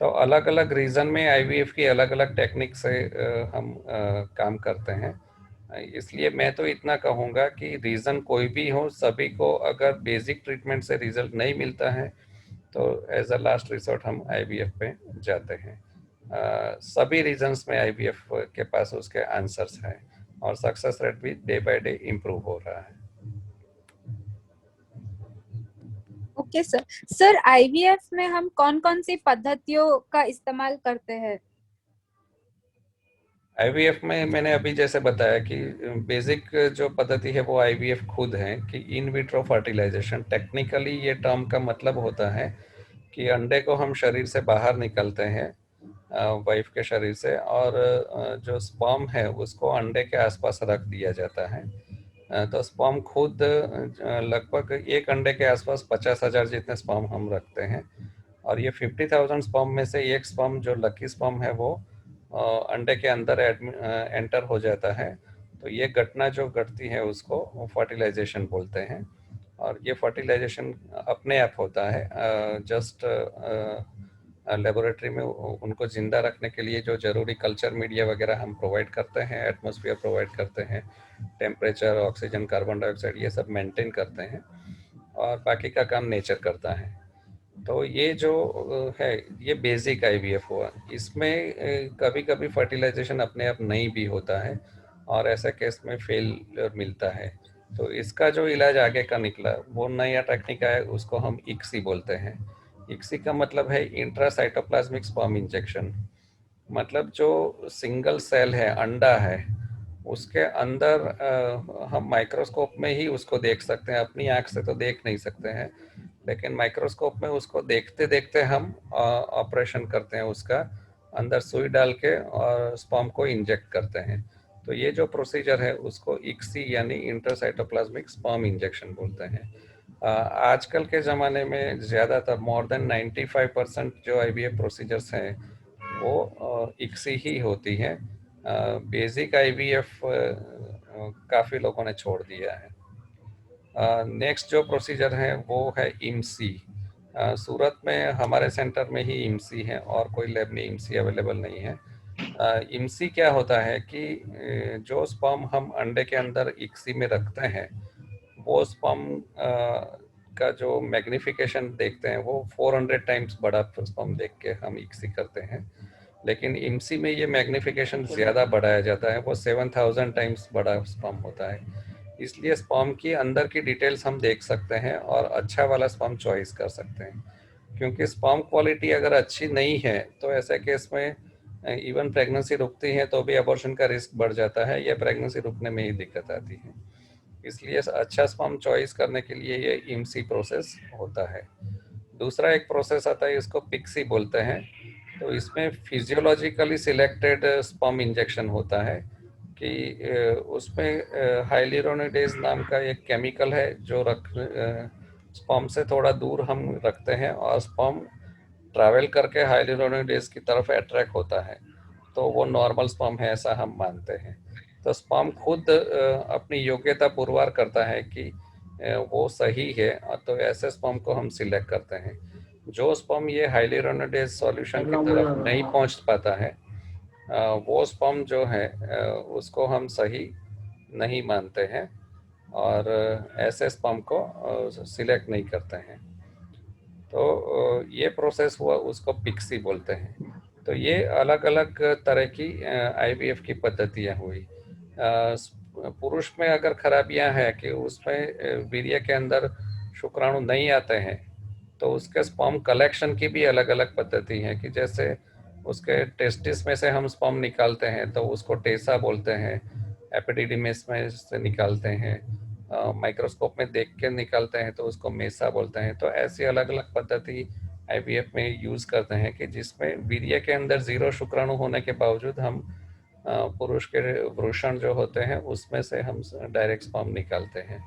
B: तो अलग अलग रीज़न में आईवीएफ की अलग अलग टेक्निक से हम काम करते हैं। इसलिए मैं तो इतना कहूँगा कि रीज़न कोई भी हो, सभी को अगर बेसिक ट्रीटमेंट से रिजल्ट नहीं मिलता है तो एज अ लास्ट रिसोर्ट हम आईवीएफ पे जाते हैं। सभी रीजन्स में आईवीएफ के पास उसके आंसर्स हैं और सक्सेस रेट भी डे बाय डे इम्प्रूव हो रहा है।
C: Okay sir. सर आईवीएफ में हम कौन कौन सी पद्धतियों का इस्तेमाल करते हैं?
B: आईवीएफ में मैंने अभी जैसे बताया कि बेसिक जो पद्धति है वो आईवीएफ खुद है कि इन विट्रो फर्टिलाइजेशन। टेक्निकली ये टर्म का मतलब होता है कि अंडे को हम शरीर से बाहर निकलते हैं वाइफ के शरीर से, और जो स्पर्म है उसको अंडे के आसपास रख दिया जाता है। तो स्पर्म खुद लगभग एक अंडे के आसपास 50,000 जितने स्पर्म हम रखते हैं, और ये 50,000 स्पर्म में से एक स्पर्म जो लकी स्पर्म है वो अंडे के अंदर एंटर हो जाता है। तो ये घटना जो घटती है उसको फर्टिलाइजेशन बोलते हैं, और ये फर्टिलाइजेशन अपने आप होता है। जस्ट लेबोरेटरी में उनको जिंदा रखने के लिए जो जरूरी कल्चर मीडिया वगैरह हम प्रोवाइड करते हैं, एटमॉस्फेयर प्रोवाइड करते हैं, टेम्परेचर, ऑक्सीजन, कार्बन डाइऑक्साइड ये सब मेंटेन करते हैं, और बाकी का काम नेचर करता है। तो ये जो है ये बेसिक आईवीएफ हुआ। इसमें कभी कभी फर्टिलाइजेशन अपने आप नहीं भी होता है और ऐसे केस में फेल मिलता है। तो इसका जो इलाज आगे का निकला वो नया टेक्निक है, उसको हम इक्सी बोलते हैं। इक्सी का मतलब है इंट्रासाइटोप्लाज्मिक स्पर्म इंजेक्शन। मतलब जो सिंगल सेल है, अंडा है, उसके अंदर हम माइक्रोस्कोप में ही उसको देख सकते हैं, अपनी आंख से तो देख नहीं सकते हैं, लेकिन माइक्रोस्कोप में उसको देखते देखते हम ऑपरेशन करते हैं, उसका अंदर सुई डाल के और स्पर्म को इंजेक्ट करते हैं। तो ये जो प्रोसीजर है उसको इक्सी यानी इंटरसाइटोप्लाज्मिक स्पर्म इंजेक्शन बोलते हैं। आजकल के ज़माने में ज़्यादातर मोर देन 95% जो आईवीएफ प्रोसीजर्स हैं वो इक्सी ही होती हैं। बेसिक आईवीएफ काफ़ी लोगों ने छोड़ दिया है। नेक्स्ट जो प्रोसीजर है वो है इमसी। सूरत में हमारे सेंटर में ही इमसी है और कोई लैब में इमसी अवेलेबल नहीं है। इमसी क्या होता है कि जो स्पर्म हम अंडे के अंदर इक्सी में रखते हैं वो स्पर्म का जो मैग्निफिकेशन देखते हैं वो 400 टाइम्स बड़ा स्पर्म देख के हम इक्सी करते हैं, लेकिन इमसी में ये मैग्निफिकेशन ज़्यादा बढ़ाया जाता है, वो 7000 टाइम्स बड़ा स्पर्म होता है। इसलिए स्पर्म की अंदर की डिटेल्स हम देख सकते हैं और अच्छा वाला स्पर्म चॉइस कर सकते हैं। क्योंकि स्पर्म क्वालिटी अगर अच्छी नहीं है तो ऐसे केस में इवन प्रेगनेंसी रुकती है तो भी अबॉर्शन का रिस्क बढ़ जाता है या प्रेगनेंसी रुकने में ही दिक्कत आती है। इसलिए अच्छा स्पर्म चॉइस करने के लिए ये इमसी प्रोसेस होता है। दूसरा एक प्रोसेस आता है, इसको पिक्सी बोलते हैं। तो इसमें फिजियोलॉजिकली सिलेक्टेड स्पर्म इंजेक्शन होता है कि उसमें हाइल्यूरोनिडेज नाम का एक केमिकल है जो स्पर्म से थोड़ा दूर हम रखते हैं और स्पर्म ट्रैवल करके हाइल्यूरोनिडेज की तरफ अट्रैक्ट होता है, तो वो नॉर्मल स्पर्म है ऐसा हम मानते हैं। तो स्पर्म खुद अपनी योग्यता पुरवार करता है कि वो सही है, तो ऐसे स्पर्म को हम सिलेक्ट करते हैं। जो स्पर्म ये हाइल्यूरोनिडेज सॉल्यूशन की तरफ नहीं पहुंच पाता है वो स्पर्म जो है उसको हम सही नहीं मानते हैं और ऐसे स्पर्म को सिलेक्ट नहीं करते हैं। तो ये प्रोसेस हुआ, उसको पिक्सी बोलते हैं। तो ये अलग अलग तरह की आईवीएफ की पद्धतियाँ हुई। पुरुष में अगर खराबियां हैं कि उसमें वीर्य के अंदर शुक्राणु नहीं आते हैं तो उसके स्पर्म कलेक्शन की भी अलग अलग पद्धति है कि जैसे उसके टेस्टिस में से हम स्पर्म निकालते हैं तो उसको टेसा बोलते हैं, एपिडिडिमिस में से निकालते हैं, माइक्रोस्कोप में देख के निकालते हैं तो उसको मेसा बोलते हैं। तो ऐसी अलग अलग पद्धति आईवीएफ में यूज़ करते हैं कि जिसमें वीर्य के अंदर 0 शुक्राणु होने के बावजूद हम पुरुष के वृषण जो होते हैं उसमें से हम डायरेक्ट स्पर्म निकालते हैं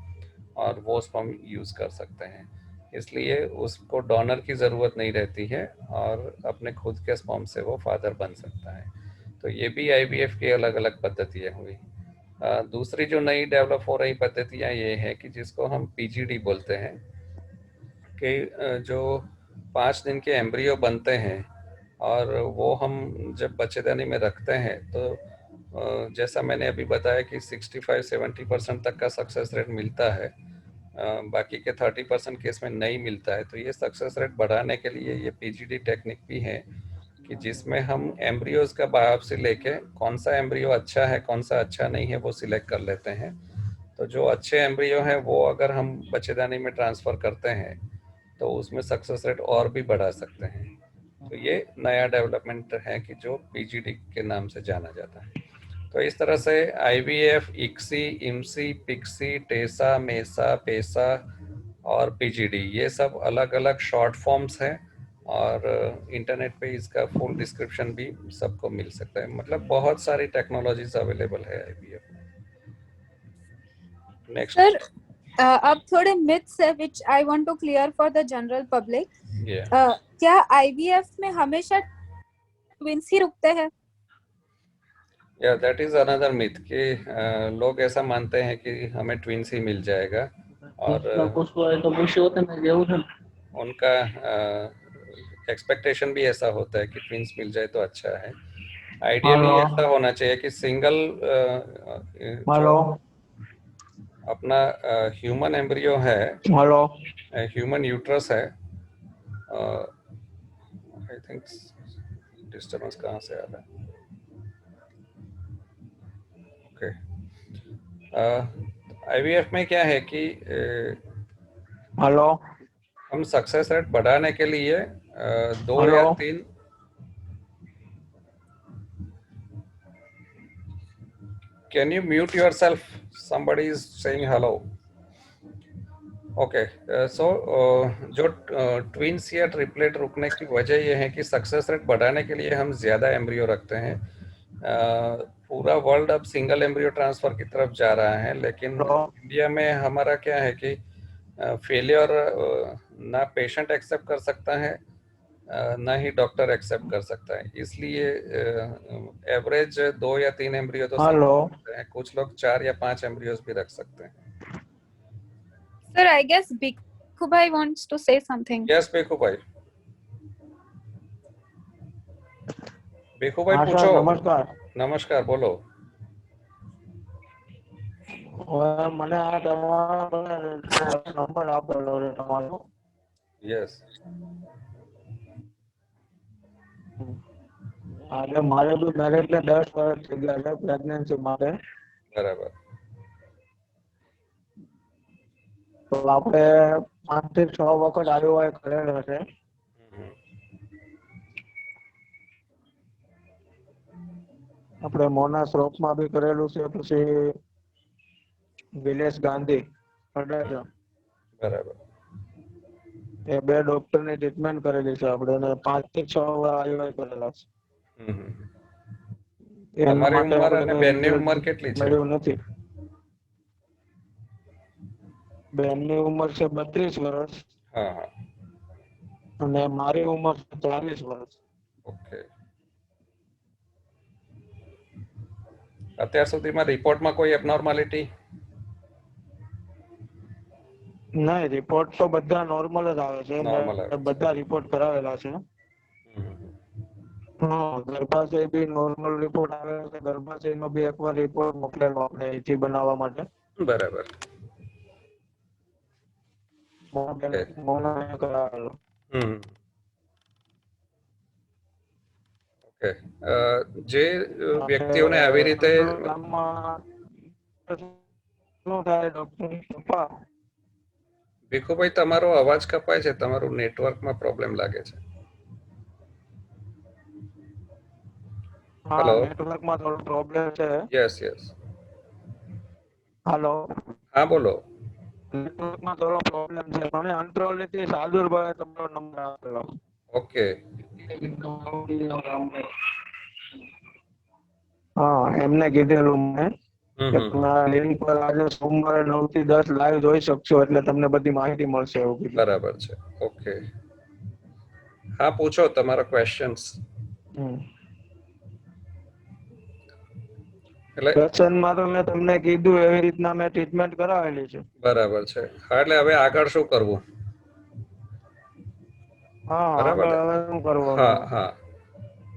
B: और वो स्पर्म यूज़ कर सकते हैं। इसलिए उसको डोनर की ज़रूरत नहीं रहती है और अपने खुद के स्पर्म से वो फादर बन सकता है। तो ये भी आईवीएफ की अलग अलग पद्धतियाँ हुई। दूसरी जो नई डेवलप हो रही पद्धतियाँ ये है कि जिसको हम पीजीडी बोलते हैं कि जो 5 दिन के एम्ब्रियो बनते हैं और वो हम जब बच्चेदानी में रखते हैं तो जैसा मैंने अभी बताया कि 65-70% तक का सक्सेस रेट मिलता है, बाकी के 30% केस में नहीं मिलता है। तो ये सक्सेस रेट बढ़ाने के लिए ये पीजीडी टेक्निक भी है कि जिसमें हम एम्ब्रियोज का बायोप्सी लेके कौन सा एम्ब्रियो अच्छा है कौन सा अच्छा नहीं है वो सिलेक्ट कर लेते हैं। तो जो अच्छे एम्ब्रियो हैं वो अगर हम बच्चेदानी में ट्रांसफ़र करते हैं तो उसमें सक्सेस रेट और भी बढ़ा सकते हैं। तो ये नया डेवलपमेंट है कि जो पीजीडी के नाम से जाना जाता है। तो इस तरह से आईवीएफ, इक्सी, इमसी, पिक्सी, टेसा, मेसा, पेसा और पीजीडी ये सब अलग अलग शॉर्ट फॉर्म्स हैं और इंटरनेट पे इसका फुल डिस्क्रिप्शन भी सबको मिल सकता है। मतलब बहुत सारी टेक्नोलॉजीज अवेलेबल है आईवीएफ में। नेक्स्ट
C: सर, अब थोड़े मिथ्स है which I want to clear for the general public. क्या आईवीएफ में हमेशा ट्विंस ही रुकते हैं?
B: या दैट इज अनदर मिथ कि लोग ऐसा मानते हैं कि हमें ट्विंस ही मिल जाएगा और उनका एक्सपेक्टेशन भी ऐसा होता है कि ट्विंस मिल जाए तो अच्छा है। आइडियली ऐसा होना चाहिए कि सिंगल अपना ह्यूमन एम्ब्रियो है, ह्यूमन यूट्रस है। आई थिंक डिस्टर्बेंस कहाँ से आ रहा है? ओके, आईवीएफ में क्या है कि हम सक्सेस रेट बढ़ाने के लिए 2 या 3 Can you mute yourself? Somebody is saying hello. Okay, so जो ट्विंस या ट्रिपलेट रुकने की वजह यह है कि सक्सेस रेट बढ़ाने के लिए हम ज़्यादा एम्ब्रियो रखते हैं। पूरा वर्ल्ड अब सिंगल एम्ब्रियो ट्रांसफ़र की तरफ जा रहा है, लेकिन इंडिया में हमारा क्या है कि फेलियर ना पेशेंट एक्सेप्ट कर सकता है ना ही डॉक्टर एक्सेप्ट कर सकता है, इसलिए एवरेज 2 या 3 एम्ब्रियो तो सब
D: हेलो
B: रखते हैं, कुछ लोग 4 या 5 एम्ब्रियोज भी रख सकते हैं।
C: Sir, I guess Bhikkhu bhai wants to say something.
B: Yes Bekhu भाई, बेखू भाई
D: हाँ
B: पूछो।
D: सर नमस्कार
B: नमस्कार, बोलो।
D: હવે મને આ તમારો નંબર આપેલો છે તમારો
B: યસ,
D: એટલે મારે બી મેરેજ ને 10 વર્ષ થઈ ગયા છે પ્રેગ્નન્સી માટે
B: બરાબર.
D: તો આપણે 5 થી 6 વખત આઈઓઆઈ કરેલો છે
B: હમ.
D: આપણે મોના શ્રોફમાં બી કરેલું છે પછી વિલેશ ગાંધી અડાજણ
B: બરાબર.
D: એ બે ડોક્ટર ની ટ્રીટમેન્ટ કરેલી છે આપણે અને 5 થી 6 વાર આઈઓઆઈ કરેલા છે
B: હમ.
D: એના
B: તમારી
D: માટે
B: ઉંમર
D: આપણે
B: અને બેનની ઉંમર કેટલી છે?
D: મળ્યું નથી બેનની ઉંમર છે 32 વર્ષ
B: હા હા,
D: અને મારી ઉંમર છે 40 વર્ષ
B: ઓકે. અત્યાર સુધીમાં રિપોર્ટમાં કોઈ એબનોર્માલિટી?
D: નહીં રિપોર્ટ તો બધા નોર્મલ જ આવે છે
B: નોર્મલ આવે
D: મેં
B: છે.
D: બધા રિપોર્ટ કરાવેલા છે હા ગર્ભાશય બી નોર્મલ રિપોર્ટ આવે છે ગર્ભાશયનો બી એકવાર રિપોર્ટ મોકલેલો આપણે અહીંથી બનાવવા માટે
B: બરાબર. ઓકે.
D: મોના કરાવેલો
B: હમ. ઓકે. જે વ્યક્તિઓને આવી રીતે
D: ગામમાં શું થાય ડોક્ટર પપ્પા
B: ભીખુભાઈ, તમારો અવાજ કપાય છે, તમારું નેટવર્કમાં પ્રોબ્લેમ લાગે છે.
D: હા
B: હેલો.
D: નેટવર્કમાં થોડો પ્રોબ્લેમ છે
B: યસ યસ,
D: હાલો
B: હા બોલો.
D: નેટવર્કમાં થોડો પ્રોબ્લેમ છે મને અંતરોલીથી સાદુરભાઈ તમારો નંબર આપેલો
B: ઓકે.
D: હા એમને કીધેલું મને
B: હમ
D: કે
B: હમ.
D: તમે આ લિંક પર આજે સોમવારે 9 થી 10 લાઈવ જોઈ શકશો એટલે તમને બધી માહિતી મળશે એવું કીધું
B: બરાબર છે, ઓકે. હા, પૂછો તમારા ક્વેશ્ચન્સ. એટલે
D: દર્શનમાં તો મેં તમને કીધું એવી રીતના મેં ટ્રીટમેન્ટ કરાવેલી છે
B: બરાબર છે. હા, એટલે હવે આગળ શું કરવું?
D: હા
B: બરાબર
D: આગળ
B: ને?
D: હવે શું કરવું
B: હા હા,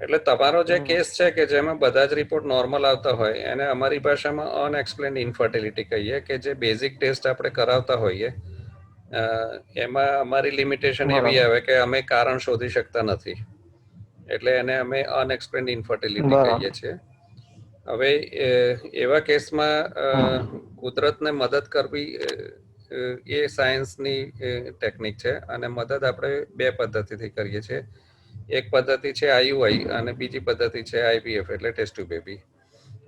B: એટલે તમારો જે કેસ છે કે જેમાં બધા જ રિપોર્ટ નોર્મલ આવતા હોય એને અમારી ભાષામાં અનએક્સપ્લેન્ડ ઇન્ફર્ટિલિટી કહીએ, કે જે બેઝિક ટેસ્ટ આપણે કરાવતા હોઈએ એમાં અમારી લિમિટેશન એવી
D: બરાબર
B: આવે કે અમે કારણ શોધી શકતા નથી, એટલે એને અમે અનએક્સપ્લેન્ડ ઇન્ફર્ટિલિટી કહીએ
D: બરાબર
B: છીએ. હવે એવા કેસમાં કુદરતને મદદ કરવી એ સાયન્સની ટેકનિક છે અને મદદ આપણે બે પદ્ધતિથી કરીએ છીએ. એક પદ્ધતિ છે આઈયુઆઈ અને બીજી પદ્ધતિ છે આઈવીએફ એટલે ટેસ્ટ ટ્યુબ બેબી.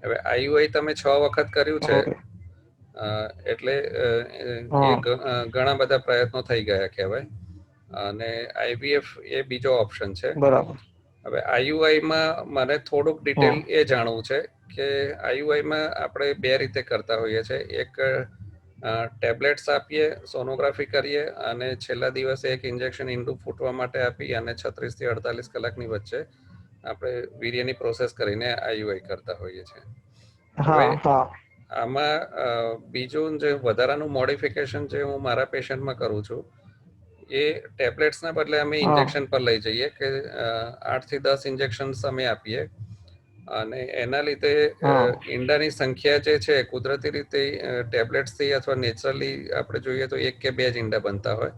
B: હવે આઈયુઆઈ તમે 6 વખત કર્યું છે
D: ઓકે
B: એટલે એ
D: હા
B: ઘણા બધા પ્રયત્નો થઈ ગયા કહેવાય, અને આઈવીએફ એ બીજો ઓપ્શન છે.
D: બરાબર
B: હવે આઈયુઆઈમાં મને થોડુંક ડિટેલ એ જાણવું છે કે આઈયુઆઈમાં આપણે બે રીતે કરતા હોઈએ છીએ. એક ટેબ્લેટ્સ આપીએ, સોનોગ્રાફી કરીએ અને છેલ્લા દિવસે એક ઇન્જેક્શન ઈંડું ફૂટવા માટે આપી અને 36 થી 48 કલાકની વચ્ચે આપણે વીર્યની પ્રોસેસ કરીને આઈયુઆઈ કરતા હોઈએ છીએ. હવે
D: હા હા
B: આમાં બીજું જે વધારાનું મોડિફિકેશન જે હું મારા પેશન્ટમાં કરું છું એ ટેબ્લેટ્સના બદલે અમે
D: હા
B: ઇન્જેક્શન પર લઈ જઈએ કે 8 થી 10 ઇન્જેક્શન્સ અમે આપીએ અને એના લીધે
D: હા
B: ઈંડાની સંખ્યા જે છે કુદરતી રીતે ટેબ્લેટ્સથી અથવા નેચરલી આપણે જોઈએ તો 1 કે 2 જ ઈંડા બનતા હોય,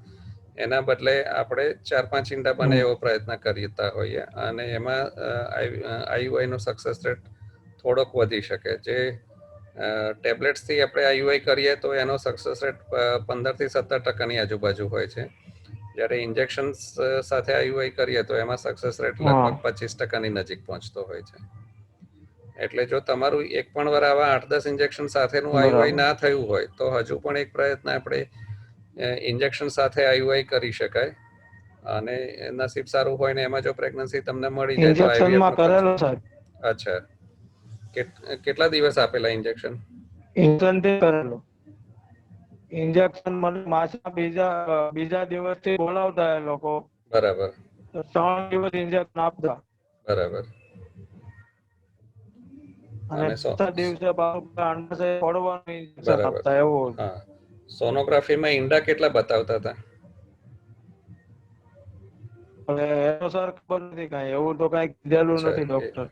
B: એના બદલે આપણે 4-5 ઈંડા બને એવો પ્રયત્ન કરતા હોઈએ અને એમાં આઈયુઆઈનો સક્સેસ રેટ થોડોક વધી શકે. જે ટેબ્લેટ્સથી આપણે આઈયુઆઈ કરીએ તો એનો સક્સેસ રેટ 15 થી 17% આજુબાજુ હોય છે, જ્યારે ઇન્જેક્શન્સ સાથે આઈયુઆઈ કરીએ તો એમાં સક્સેસ રેટ
D: હા
B: લગભગ 25% ની નજીક પહોંચતો હોય છે. એટલે જો તમારું એક પણ વાર આવા 8-10 ઇન્જેક્શન સાથેનું આઈયુઆઈ
D: બરાબર
B: ના થયું હોય તો હજુ પણ એક પ્રયત્ન આપણે ઇન્જેક્શન સાથે આઈયુઆઈ કરી શકાય, અને નસીબ સારું હોય ને એમાં જો પ્રેગ્નન્સી તમને મળી જાય તો આઈવીએફ
D: ઇન્જેક્શનમાં
B: નો ખર્ચ.
D: કરેલો સાહેબ
B: અચ્છા, કેટલા દિવસ આપેલા ઇન્જેક્શન?
D: ઇન્જેક્શન કરેલો ઇન્જેક્શન મને માસના બીજા દિવસથી બોલાવતા એ લોકો,
B: બરાબર
D: તો 3 દિવસ ઇન્જેક્શન આપતા
B: બરાબર.
D: અને
B: અને
D: ચોથા દિવસે પાછું અંડાશય ફોડવાનું ઇન્જેક્શન
B: બરાબર.
D: આપતા એવું હતું.
B: હા, સોનોગ્રાફીમાં ઈંડા કેટલા બતાવતા હતા?
D: હવે એનો સર ખબર નથી કાંઈ, એવું તો કાંઈ કીધેલું
B: અચ્છા,
D: નથી ડોક્ટર.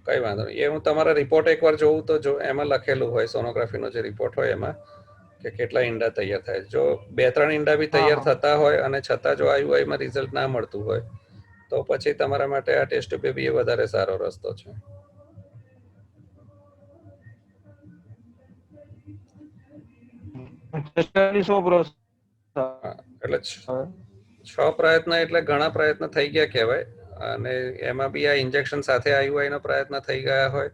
B: કઈ વાંધો નહીં. એ હું તમારા રિપોર્ટ એકવાર જોઉં તો જો એમાં લખેલું હોય, સોનોગ્રાફીનો જે રિપોર્ટ હોય એમાં કે કેટલા ઈંડા તૈયાર થાય. જો 2-3 ઈંડા બી તૈયાર
D: હા.
B: થતા હોય અને છતાં જો આઈયુઆઈમાં રિઝલ્ટ ના મળતું હોય તો પછી તમારા માટે આ ટેસ્ટ બેબી એ વધારે સારો રસ્તો છે.
D: ટેસ્ટની શું પ્રોસેસ?
B: હા, એટલે 6 પ્રયત્ન એટલે ઘણા પ્રયત્ન થઈ ગયા કહેવાય. અને એમાં બી આ ઇન્જેક્શન સાથે આઈયુઆઈ નો પ્રયત્ન થઈ ગયા હોય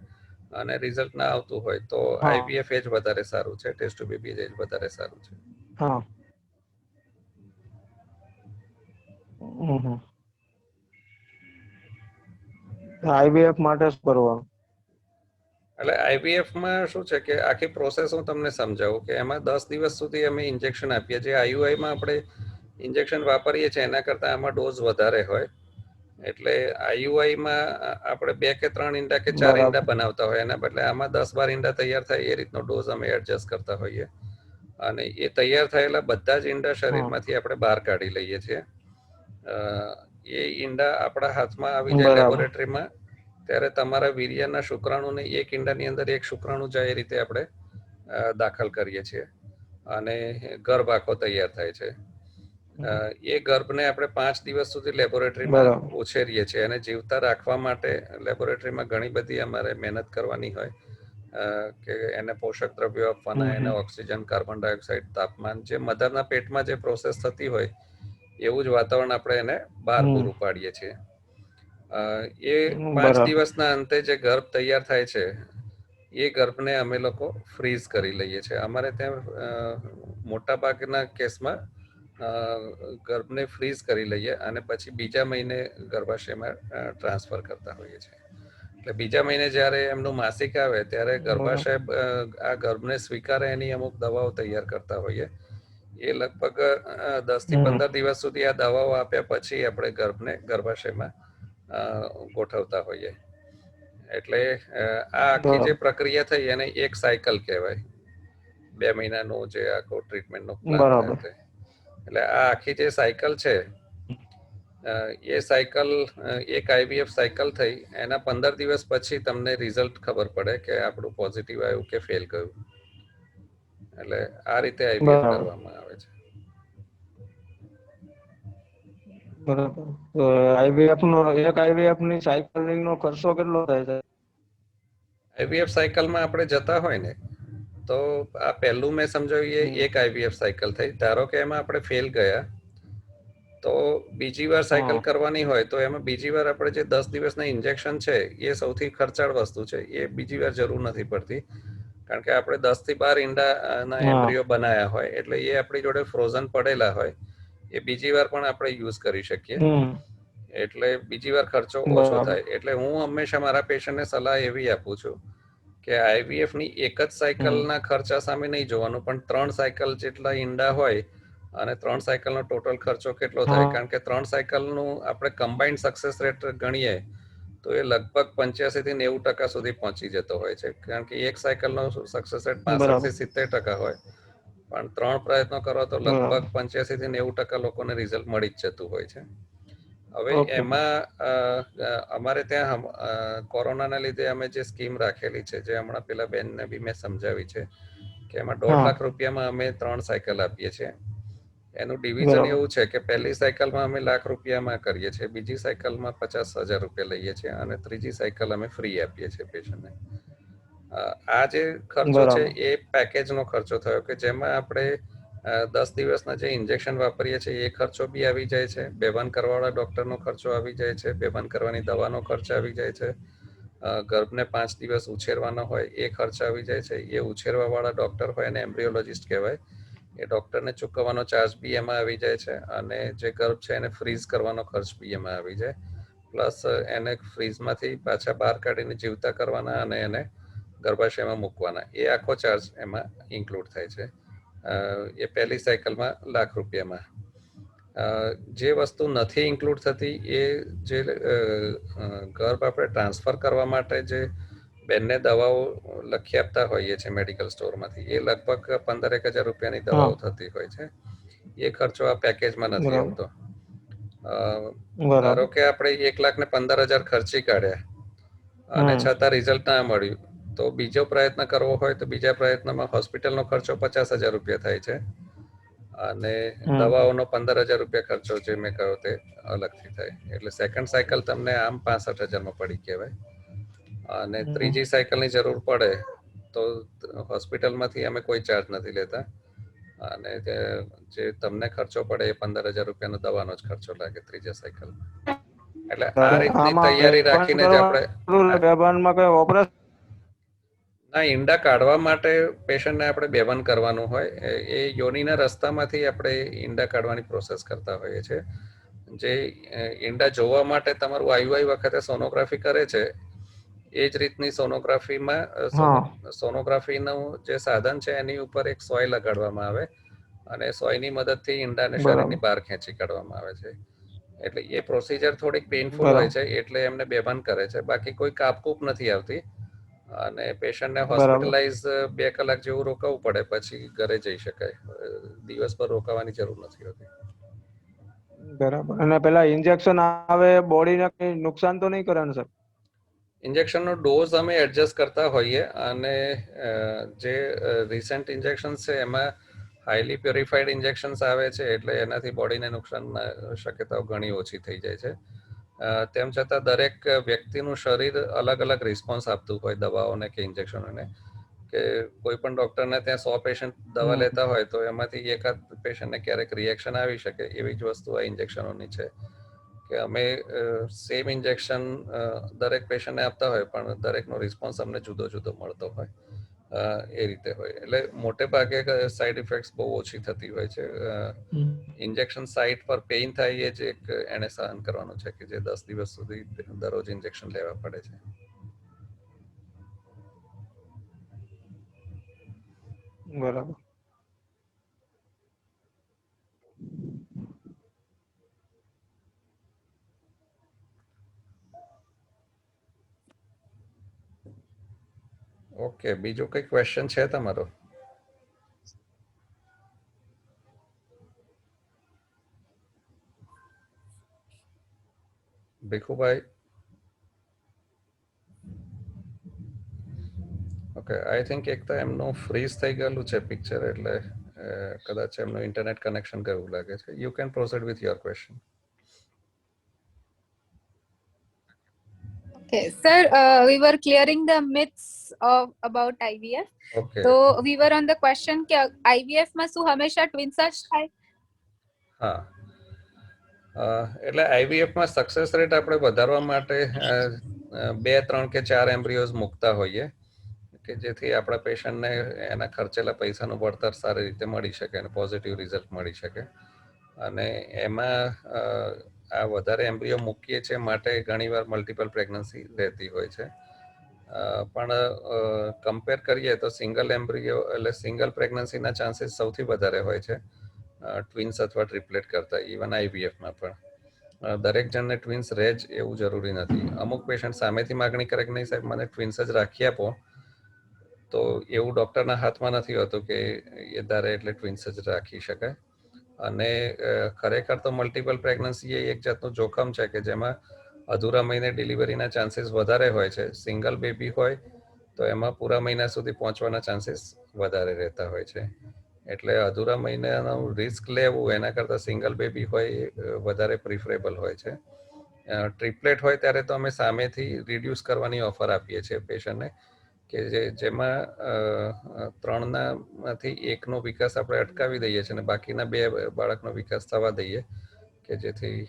B: અને રિઝલ્ટ ના આવતું હોય તો
D: હા.
B: આઈવીએફ જ વધારે સારું છે, ટેસ્ટ બેબી જ વધારે સારું છે.
D: હા. આઈવીએફ માટે શું કરવાનું?
B: એટલે આઈવીએફ માં શું છે કે આખી પ્રોસેસ હું તમને સમજાવું કે એમાં 10 દિવસ સુધી અમે ઇન્જેક્શન આપીએ છીએ. આઈયુઆઈ માં આપણે ઇન્જેક્શન વાપરીએ છીએ એના કરતા આમાં ડોઝ વધારે હોય. એટલે આઈયુઆઈ માં આપણે 2 કે 3 ઈંડા કે 4 ઈંડા
D: બરાબર.
B: બનાવતા હોય, એના બદલે આમાં 10-12 ઈંડા તૈયાર થાય એ રીતનો ડોઝ અમે એડજસ્ટ કરતા હોઈએ. અને એ તૈયાર થયેલા બધા જ ઈંડા શરીરમાંથી આપણે બહાર કાઢી લઈએ છીએ. એ ઈંડા આપણા હાથમાં આવી જાય
D: બરાબર.
B: લેબોરેટરીમાં ત્યારે તમારા વીર્યના શુક્રાણુને એક ઈંડાની અંદર એક શુક્રાણુ જાય એ રીતે આપણે દાખલ કરીએ છીએ અને ગર્ભ આખો તૈયાર થાય છે. એ ગર્ભને આપણે 5 દિવસ સુધી લેબોરેટરીમાં
D: બરાબર.
B: ઉછેરીએ છીએ અને જીવતા રાખવા માટે લેબોરેટરીમાં ઘણી બધી અમારે મહેનત કરવાની હોય કે એને પોષક દ્રવ્યો આપવાના, એને ઓક્સિજન, કાર્બન ડાયોક્સાઇડ, તાપમાન, જે મધરના પેટમાં જે પ્રોસેસ થતી હોય એવું જ વાતાવરણ આપણે એને બહાર પૂરું પાડીએ છીએ. એ 5
D: બરાબર.
B: દિવસના અંતે જે ગર્ભ તૈયાર થાય છે એ ગર્ભને અમે લોકો ફ્રીઝ કરી લઈએ છીએ. અમારે ત્યાં મોટા ભાગના કેસમાં ગર્ભને ફ્રીઝ કરી લઈએ અને પછી બીજા મહિને ગર્ભાશયમાં ટ્રાન્સફર કરતા હોઈએ છીએ. એટલે બીજા મહિને જ્યારે એમનું માસિક આવે ત્યારે ગર્ભાશય આ ગર્ભને સ્વીકારે એની અમુક દવાઓ તૈયાર કરતા હોઈએ. એ લગભગ 10 થી 15 દિવસ સુધી આ દવાઓ આપ્યા પછી આપણે ગર્ભને ગર્ભાશયમાં ગોઠવતા હોઈએ. એટલે આ આખી જે પ્રક્રિયા થઈ એને એક સાયકલ કહેવાય. 2 મહિનાનો જે આખો ટ્રીટમેન્ટનો પ્લાન થયો તે. એટલે આ આખી જે સાયકલ છે એ સાયકલ એક આઈવીએફ સાયકલ થઈ એના 15 દિવસ પછી તમને રિઝલ્ટ ખબર પડે કે આપણું પોઝિટિવ આવ્યું કે ફેલ ગયું. એટલે આ રીતે આઈવીએફ કરવામાં આવે છે.
D: બરાબર. તો આઈવીએફ ની સાયકલિંગ નો ખર્ચો કેટલો થાય છે?
B: આઈવીએફ સાયકલમાં આપણે જતા હોય ને તો આ પહેલું મેં સમજાવ્યું એક આઈવીએફ સાયકલ થઈ. ધારો કે એમાં આપણે ફેલ ગયા તો બીજી વાર સાયકલ કરવાની હોય તો એમાં બીજી વાર આપણે જે 10 દિવસના ઇન્જેક્શન છે એ સૌથી ખર્ચાળ વસ્તુ છે. એ બીજી વાર જરૂર નથી પડતી કારણ કે આપણે 10 થી 12 ઈંડાના એમ્બ્રિયો બનાયા હોય એટલે એ આપણી જોડે ફ્રોઝન પડેલા હોય. એ બીજી વાર પણ આપણે યુઝ કરી શકીએ. એટલે બીજી વાર ખર્ચો ઓછો થાય. એટલે હું હંમેશા મારા પેશન્ટને સલાહ એવી આપું છું કે આઈવીએફ ની એક જ સાયકલના ખર્ચા સામે નહીં જોવાનું, પણ 3 સાયકલ જેટલા ઈંડા હોય અને 3 સાયકલનો ટોટલ ખર્ચો કેટલો થાય. કારણ કે 3 સાયકલનું આપણે કમ્બાઇન્ડ સક્સેસ રેટ ગણીએ તો એ લગભગ 85 થી 90% સુધી પહોંચી જતો હોય છે. કારણ કે એક સાયકલનો સક્સેસ રેટ 65 થી 70% હોય, પણ 3 પ્રયત્નો કરો તો લગભગ 85 થી 90% લોકોને રિઝલ્ટ મળી જ જતું હોય છે. હવે એમાં અમારે ત્યાં કોરોનાના લીધે અમે જે સ્કીમ રાખેલી છે, જે હમણાં પેલા બેનને બી મેં સમજાવી છે કે એમાં 1.5 લાખ રૂપિયામાં અમે 3 સાયકલ આપીએ છીએ. એનું ડિવિઝન એવું છે કે પહેલી સાયકલમાં અમે લાખ રૂપિયામાં કરીએ છીએ, બીજી સાયકલમાં 50,000 રૂપિયા લઈએ છીએ અને ત્રીજી સાયકલ અમે ફ્રી આપીએ છીએ પેશન્ટને. આ જે ખર્ચો છે એ પેકેજનો ખર્ચો થયો કે જેમાં આપણે 10 દિવસના જે ઇન્જેક્શન વાપરીએ છીએ એ ખર્ચો બી આવી જાય છે, બેભાન કરવાવાળા ડોક્ટરનો ખર્ચો આવી જાય છે, બેભાન કરવાની દવાનો ખર્ચ આવી જાય છે, ગર્ભને 5 દિવસ ઉછેરવાનો હોય એ ખર્ચ આવી જાય છે. એ ઉછેરવા વાળા ડોક્ટર હોય એને એમ્બ્રિયોલોજિસ્ટ કહેવાય. એ ડોક્ટરને ચૂકવવાનો ચાર્જ બી એમાં આવી જાય છે અને જે ગર્ભ છે એને ફ્રીઝ કરવાનો ખર્ચ બી એમાં આવી જાય. પ્લસ એને ફ્રીઝમાંથી પાછા બહાર કાઢીને જીવતા કરવાના અને એને ગર્ભાશયમાં મૂકવાના, એ આખો ચાર્જ એમાં ઇન્ક્લુડ થાય છે. એ પહેલી સાયકલમાં ₹1,00,000. જે વસ્તુ નથી ઇન્ક્લુડ થતી એ જે ગર્ભ આપણે ટ્રાન્સફર કરવા માટે જે બેનને દવાઓ લખી આપતા હોઈએ છીએ મેડિકલ સ્ટોરમાંથી, એ લગભગ ₹15,000ની દવાઓ થતી હોય છે. એ ખર્ચો આ પેકેજમાં નથી આવતો. ધારો કે આપણે 1,15,000 ખર્ચી કાઢ્યા અને છતાં રિઝલ્ટ ના મળ્યું, તો બીજો પ્રયત્ન કરવો હોય તો બીજા પ્રયત્નમાં હોસ્પિટલનો ખર્ચો ₹50,000 થાય છે અને દવાઓનો ₹15,000 ખર્ચો જે મેં કહ્યો તે અલગથી થાય. એટલે સેકન્ડ સાયકલ તમને આમ 65,000માં પડી કહેવાય. અને ત્રીજી સાયકલની જરૂર પડે તો હોસ્પિટલમાંથી અમે કોઈ ચાર્જ નથી લેતા અને જે તમને ખર્ચો પડે એ ₹15,000નો દવાનો જ ખર્ચો લાગે ત્રીજા સાયકલ. એટલે આ રીતની તૈયારી રાખીને જ આપણે ના, ઈંડા કાઢવા માટે પેશન્ટને આપણે બેભાન કરવાનું હોય. એ યોનિના રસ્તામાંથી આપણે ઈંડા કાઢવાની પ્રોસેસ કરતા હોઈએ છીએ. જે ઈંડા જોવા માટે તમારું આઈયુઆઈ વખતે સોનોગ્રાફી કરે છે, એ જ રીતની સોનોગ્રાફીમાં સોનોગ્રાફીનું જે સાધન છે એની ઉપર એક સોય લગાડવામાં આવે અને સોયની મદદથી ઈંડાને શરીરની બહાર ખેંચી કાઢવામાં આવે છે. એટલે એ પ્રોસિજર થોડીક પેઇનફુલ હોય છે, એટલે એમને બેભાન કરે છે. બાકી કોઈ કાપકૂપ નથી આવતી અને પેશન્ટને હોસ્પિટલાઇઝ 2 કલાક જેવું રોકાવું પડે, પછી ઘરે જઈ શકાય. દિવસભર રોકાવાની જરૂર નથી હોતી.
D: બરાબર. અને પેલા ઇન્જેક્શન આવે બોડીને કઈ નુકસાન તો નહીં કરે ને સર?
B: ઇન્જેક્શનનો ડોઝ અમે એડજસ્ટ કરતા હોઈએ અને જે રિસેન્ટ ઇન્જેક્શન છે એમાં હાઈલી પ્યોરિફાઈડ ઇન્જેક્શન્સ આવે છે, એટલે એનાથી બોડીને નુકસાન શક્યતાઓ ઘણી ઓછી થઈ જાય છે. તેમ છતાં દરેક વ્યક્તિનું શરીર અલગ અલગ રિસ્પોન્સ આપતું હોય દવાઓને કે ઇન્જેક્શનોને, કે કોઈ પણ ડોક્ટરને ત્યાં 100 પેશન્ટ દવા લેતા હોય તો એમાંથી એકાદ પેશન્ટને ક્યારેક રિએક્શન આવી શકે. એવી જ વસ્તુ આ ઇન્જેક્શનોની છે કે અમે સેમ ઇન્જેક્શન દરેક પેશન્ટને આપતા હોય પણ દરેકનો રિસ્પોન્સ અમને જુદો જુદો મળતો હોય. એ રીતે હોય. એટલે મોટે ભાગે સાઈડ ઇફેક્ટ્સ બહુ ઓછી થતી હોય છે. ઇન્જેક્શન સાઇટ પર પેઇન થાય એ જ એક એને સહન કરવાનું છે કે જે 10 દિવસ સુધી દરરોજ ઇન્જેક્શન લેવા પડે છે.
D: બરાબર.
B: ઓકે, બીજો કઈ ક્વેશ્ચન છે તમારો? ભીખુભાઈ? ઓકે, આઈ થિંક એક તો એમનું ફ્રીઝ થઈ ગયેલું છે પિક્ચર, એટલે કદાચ એમનું ઇન્ટરનેટ કનેક્શન ગયું લાગે છે. You can proceed with your question.
C: Okay, sir, we were clearing the myths about IVF.
B: Okay.
C: So we were on the question કે IVF માં શું હંમેશા ટ્વિન્સ જ થાય?
B: હા, એટલે આઈવીએફમાં સક્સેસ રેટ આપણે વધારવા માટે 2, 3 કે 4 એમ્બ્રિયોઝ મૂકતા હોઈએ કે જેથી આપણા પેશન્ટને એના ખર્ચેલા પૈસાનું વળતર સારી રીતે મળી શકે અને પોઝિટિવ રિઝલ્ટ મળી શકે. અને એમાં આ વધારે એમ્બ્રિયો મૂકીએ છીએ માટે ઘણીવાર મલ્ટિપલ પ્રેગ્નન્સી રહેતી હોય છે. પણ કમ્પેર કરીએ તો સિંગલ એમ્બ્રિયો એટલે સિંગલ પ્રેગ્નન્સીના ચાન્સીસ સૌથી વધારે હોય છે ટ્વિન્સ અથવા ટ્રિપલેટ કરતા, ઇવન આઈવીએફમાં પણ. દરેક જણને ટ્વિન્સ રહે જ એવું જરૂરી નથી. અમુક પેશન્ટ સામેથી માગણી કરે કે નહીં સાહેબ મને ટ્વિન્સ જ રાખી આપો, તો એવું ડૉક્ટરના હાથમાં નથી હોતું કે એ ધારે એટલે ટ્વિન્સ જ રાખી શકાય. અને ખરેખર તો મલ્ટિપલ પ્રેગ્નન્સી એ એક જાતનું જોખમ છે કે જેમાં અધૂરા મહિને ડિલિવરીના ચાન્સીસ વધારે હોય છે. સિંગલ બેબી હોય તો એમાં પૂરા મહિના સુધી પહોંચવાના ચાન્સીસ વધારે રહેતા હોય છે. એટલે અધૂરા મહિનાનું રિસ્ક લેવું એના કરતાં સિંગલ બેબી હોય એ વધારે પ્રિફરેબલ હોય છે. ટ્રિપલેટ હોય ત્યારે તો અમે સામેથી રિડ્યુસ કરવાની ઓફર આપીએ છીએ પેશન્ટને કે જેમાં 3માંથી 1નો વિકાસ આપણે અટકાવી દઈએ છીએ અને બાકીના 2 બાળકનો વિકાસ થવા દઈએ કે જેથી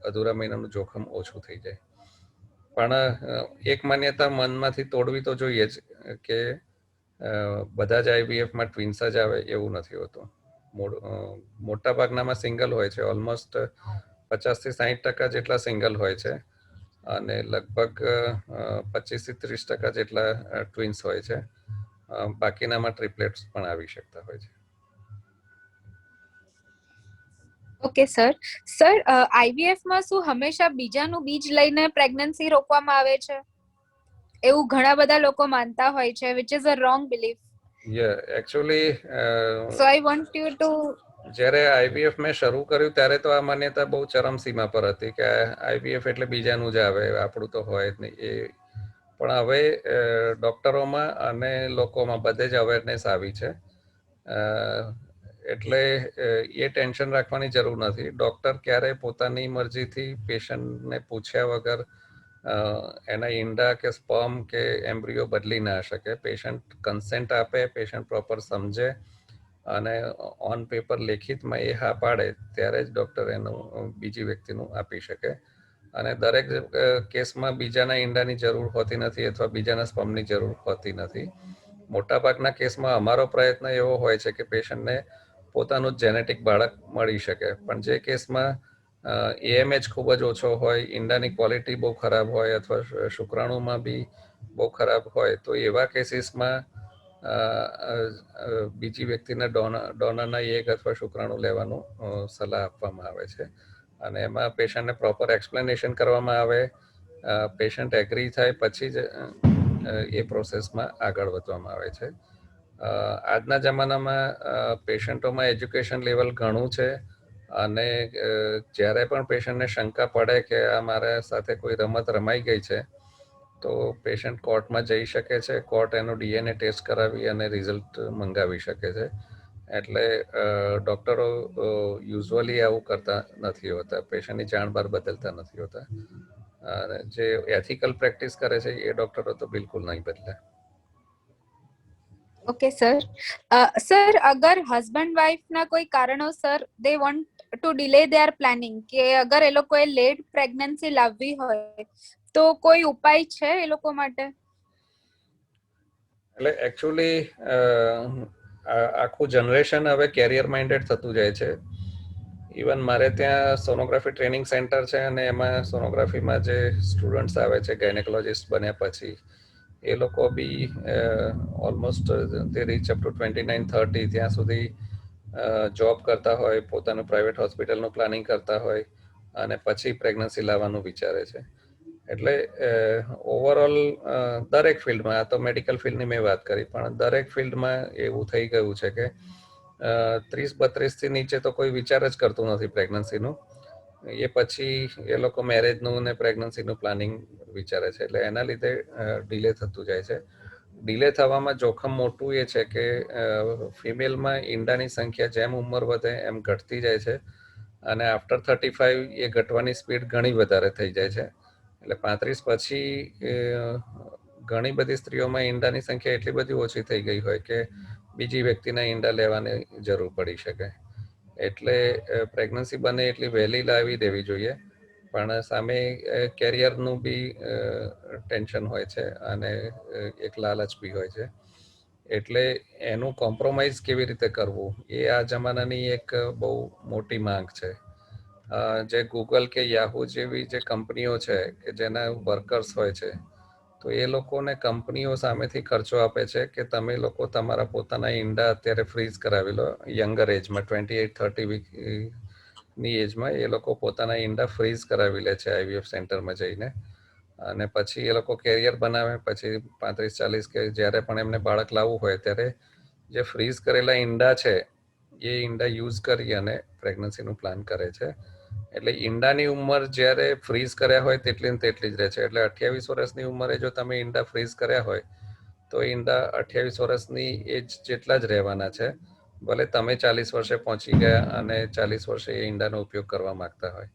B: અધૂરા મહિનાનું જોખમ ઓછું થઈ જાય. પણ એક માન્યતા મનમાંથી તોડવી તો જોઈએ જ કે બધા જ આઈવીએફમાં ટ્વિન્સ જ આવે એવું નથી હોતું. મોટા ભાગનામાં સિંગલ હોય છે. ઓલમોસ્ટ 50 થી 60% જેટલા સિંગલ હોય છે અને લગભગ 25 થી 30% જેટલા ટ્વિન્સ હોય છે. બાકીનામાં ટ્રિપ્લેટ્સ પણ આવી શકતા હોય છે.
C: ઓકે સર આઈવીએફ માં શું હંમેશા બીજાનું બીજ લઈને પ્રેગ્નન્સી રોકવામાં આવે છે? એવું ઘણા બધા લોકો માનતા હોય છે, which is a wrong belief.
B: Actually
C: So I want you to
B: જ્યારે આઈવીએફ મેં શરૂ કર્યું ત્યારે તો આ માન્યતા બહુ ચરમસીમા પર હતી કે આઈવીએફ એટલે બીજાનું જ આવે, આપણું તો હોય જ નહીં. પણ હવે ડોક્ટરોમાં અને લોકોમાં બધે જ અવેરનેસ આવી છે, એટલે એ ટેન્શન રાખવાની જરૂર નથી. ડોક્ટર ક્યારેય પોતાની મરજીથી પેશન્ટને પૂછ્યા વગર એના ઈંડા કે સ્પર્મ કે એમ્બ્રિયો બદલી ના શકે. પેશન્ટ કન્સેન્ટ આપે, પેશન્ટ પ્રોપર સમજે અને ઓન પેપર લેખિતમાં એ હા પાડે ત્યારે જ ડોક્ટર એનું બીજી વ્યક્તિનું આપી શકે. અને દરેક કેસમાં બીજાના ઈંડાની જરૂર હોતી નથી અથવા બીજાના સ્પર્મની જરૂર હોતી નથી. મોટાભાગના કેસમાં અમારો પ્રયત્ન એવો હોય છે કે પેશન્ટને પોતાનું જ જેનેટિક બાળક મળી શકે. પણ જે કેસમાં એએમએચ ખૂબ જ ઓછો હોય, ઈંડાની ક્વોલિટી બહુ ખરાબ હોય અથવા શુક્રાણુમાં બી બહુ ખરાબ હોય, તો એવા કેસીસમાં બીજી વ્યક્તિના ડોનરના એગ અથવા શુક્રાણુ લેવાનું સલાહ આપવામાં આવે છે. અને એમાં પેશન્ટને પ્રોપર એક્સપ્લેનેશન કરવામાં આવે, પેશન્ટ એગ્રી થાય પછી જ એ પ્રોસેસમાં આગળ વધવામાં આવે છે. આજના જમાનામાં પેશન્ટોમાં એજ્યુકેશન લેવલ ઘણું છે અને જ્યારે પણ પેશન્ટને શંકા પડે કે આ મારા સાથે કોઈ રમત રમાઈ ગઈ છે તો પેશન્ટ કોર્ટમાં જઈ શકે છે. કોર્ટ એનો ડીએનએ ટેસ્ટ કરાવી અને રિઝલ્ટ મંગાવી શકે છે. એટલે ડૉક્ટરો યુઝ્યુઅલી આવું કરતા નથી હોતા, પેશન્ટની જાણ બહાર બદલતા નથી હોતા. જે એથિકલ પ્રેક્ટિસ કરે છે એ ડૉક્ટરો તો બિલકુલ નહીં બદલે.
C: ઓકે સર અગર હસબન્ડ વાઇફ ના કોઈ કારણોસર they want to delay there planning, કે અગર એ લોકોએ લેટ પ્રેગ્નન્સી લાવવી હોય તો કોઈ ઉપાય છે એ લોકો માટે?
B: એટલે એકચ્યુઅલી આખું જનરેશન હવે કેરિયર માઇન્ડેડ થતું જાય છે. ઇવન મારે ત્યાં સોનોગ્રાફી ટ્રેનિંગ સેન્ટર છે અને એમાં સોનોગ્રાફીમાં જે સ્ટુડન્ટ્સ આવે છે ગાયનેકોલોજીસ્ટ બન્યા પછી, એ લોકો બી ઓલમોસ્ટ તે રીચ અપ ટુ 29-30 ત્યાં સુધી જોબ કરતા હોય, પોતાનું પ્રાઇવેટ હોસ્પિટલનું પ્લાનિંગ કરતા હોય અને પછી પ્રેગ્નન્સી લાવવાનું વિચારે છે. એટલે ઓવરઓલ દરેક ફિલ્ડમાં, આ તો મેડિકલ ફિલ્ડની મેં વાત કરી, પણ દરેક ફિલ્ડમાં એવું થઈ ગયું છે કે 30-32 થી નીચે તો કોઈ વિચાર જ કરતું નથી પ્રેગ્નન્સીનું. એ પછી એ લોકો મેરેજનું ને પ્રેગ્નન્સીનું પ્લાનિંગ વિચારે છે. એટલે એના લીધે ડિલે થતું જાય છે. ડિલે થવામાં જોખમ મોટું એ છે કે ફિમેલમાં ઈંડાની સંખ્યા જેમ ઉંમર વધે એમ ઘટતી જાય છે અને આફ્ટર 35 એ ઘટવાની સ્પીડ ઘણી વધારે થઈ જાય છે. એટલે 35 પછી ઘણી બધી સ્ત્રીઓમાં ઈંડાની સંખ્યા એટલી બધી ઓછી થઈ ગઈ હોય કે બીજી વ્યક્તિના ઈંડા લેવાની જરૂર પડી શકે. એટલે પ્રેગ્નન્સી બને એટલી વહેલી લાવી દેવી જોઈએ, પણ સામે કેરિયરનું બી ટેન્શન હોય છે અને એક લાલચ બી હોય છે. એટલે એનું કોમ્પ્રોમાઇઝ કેવી રીતે કરવું એ આ જમાનાની એક બહુ મોટી માંગ છે. જે ગૂગલ કે યાહૂ જેવી જે કંપનીઓ છે કે જેના વર્કર્સ હોય છે, તો એ લોકોને કંપનીઓ સામેથી ખર્ચો આપે છે કે તમે લોકો તમારા પોતાના ઈંડા અત્યારે ફ્રીઝ કરાવી લો. યંગર એજમાં 28-30 વીકની એજમાં એ લોકો પોતાના ઈંડા ફ્રીઝ કરાવી લે છે આઈવીએફ સેન્ટરમાં જઈને, અને પછી એ લોકો કેરિયર બનાવે. પછી 35-40 કે જ્યારે પણ એમને બાળક લાવવું હોય ત્યારે જે ફ્રીઝ કરેલા ઈંડા છે એ ઈંડા યુઝ કરી અને પ્રેગ્નન્સીનું પ્લાન કરે છે. એટલે ઈંડાની ઉંમર જ્યારે ફ્રીઝ કર્યા હોય તેટલી જ રહે છે. એટલે 28 વર્ષની ઉંમરે જો તમે ઈંડા ફ્રીઝ કર્યા હોય તો ઈંડા 28 વર્ષની એજ જેટલા જ રહેવાના છે, ભલે તમે 40 વર્ષે પહોંચી ગયા અને 40 વર્ષે એ ઈંડાનો ઉપયોગ કરવા માંગતા હોય.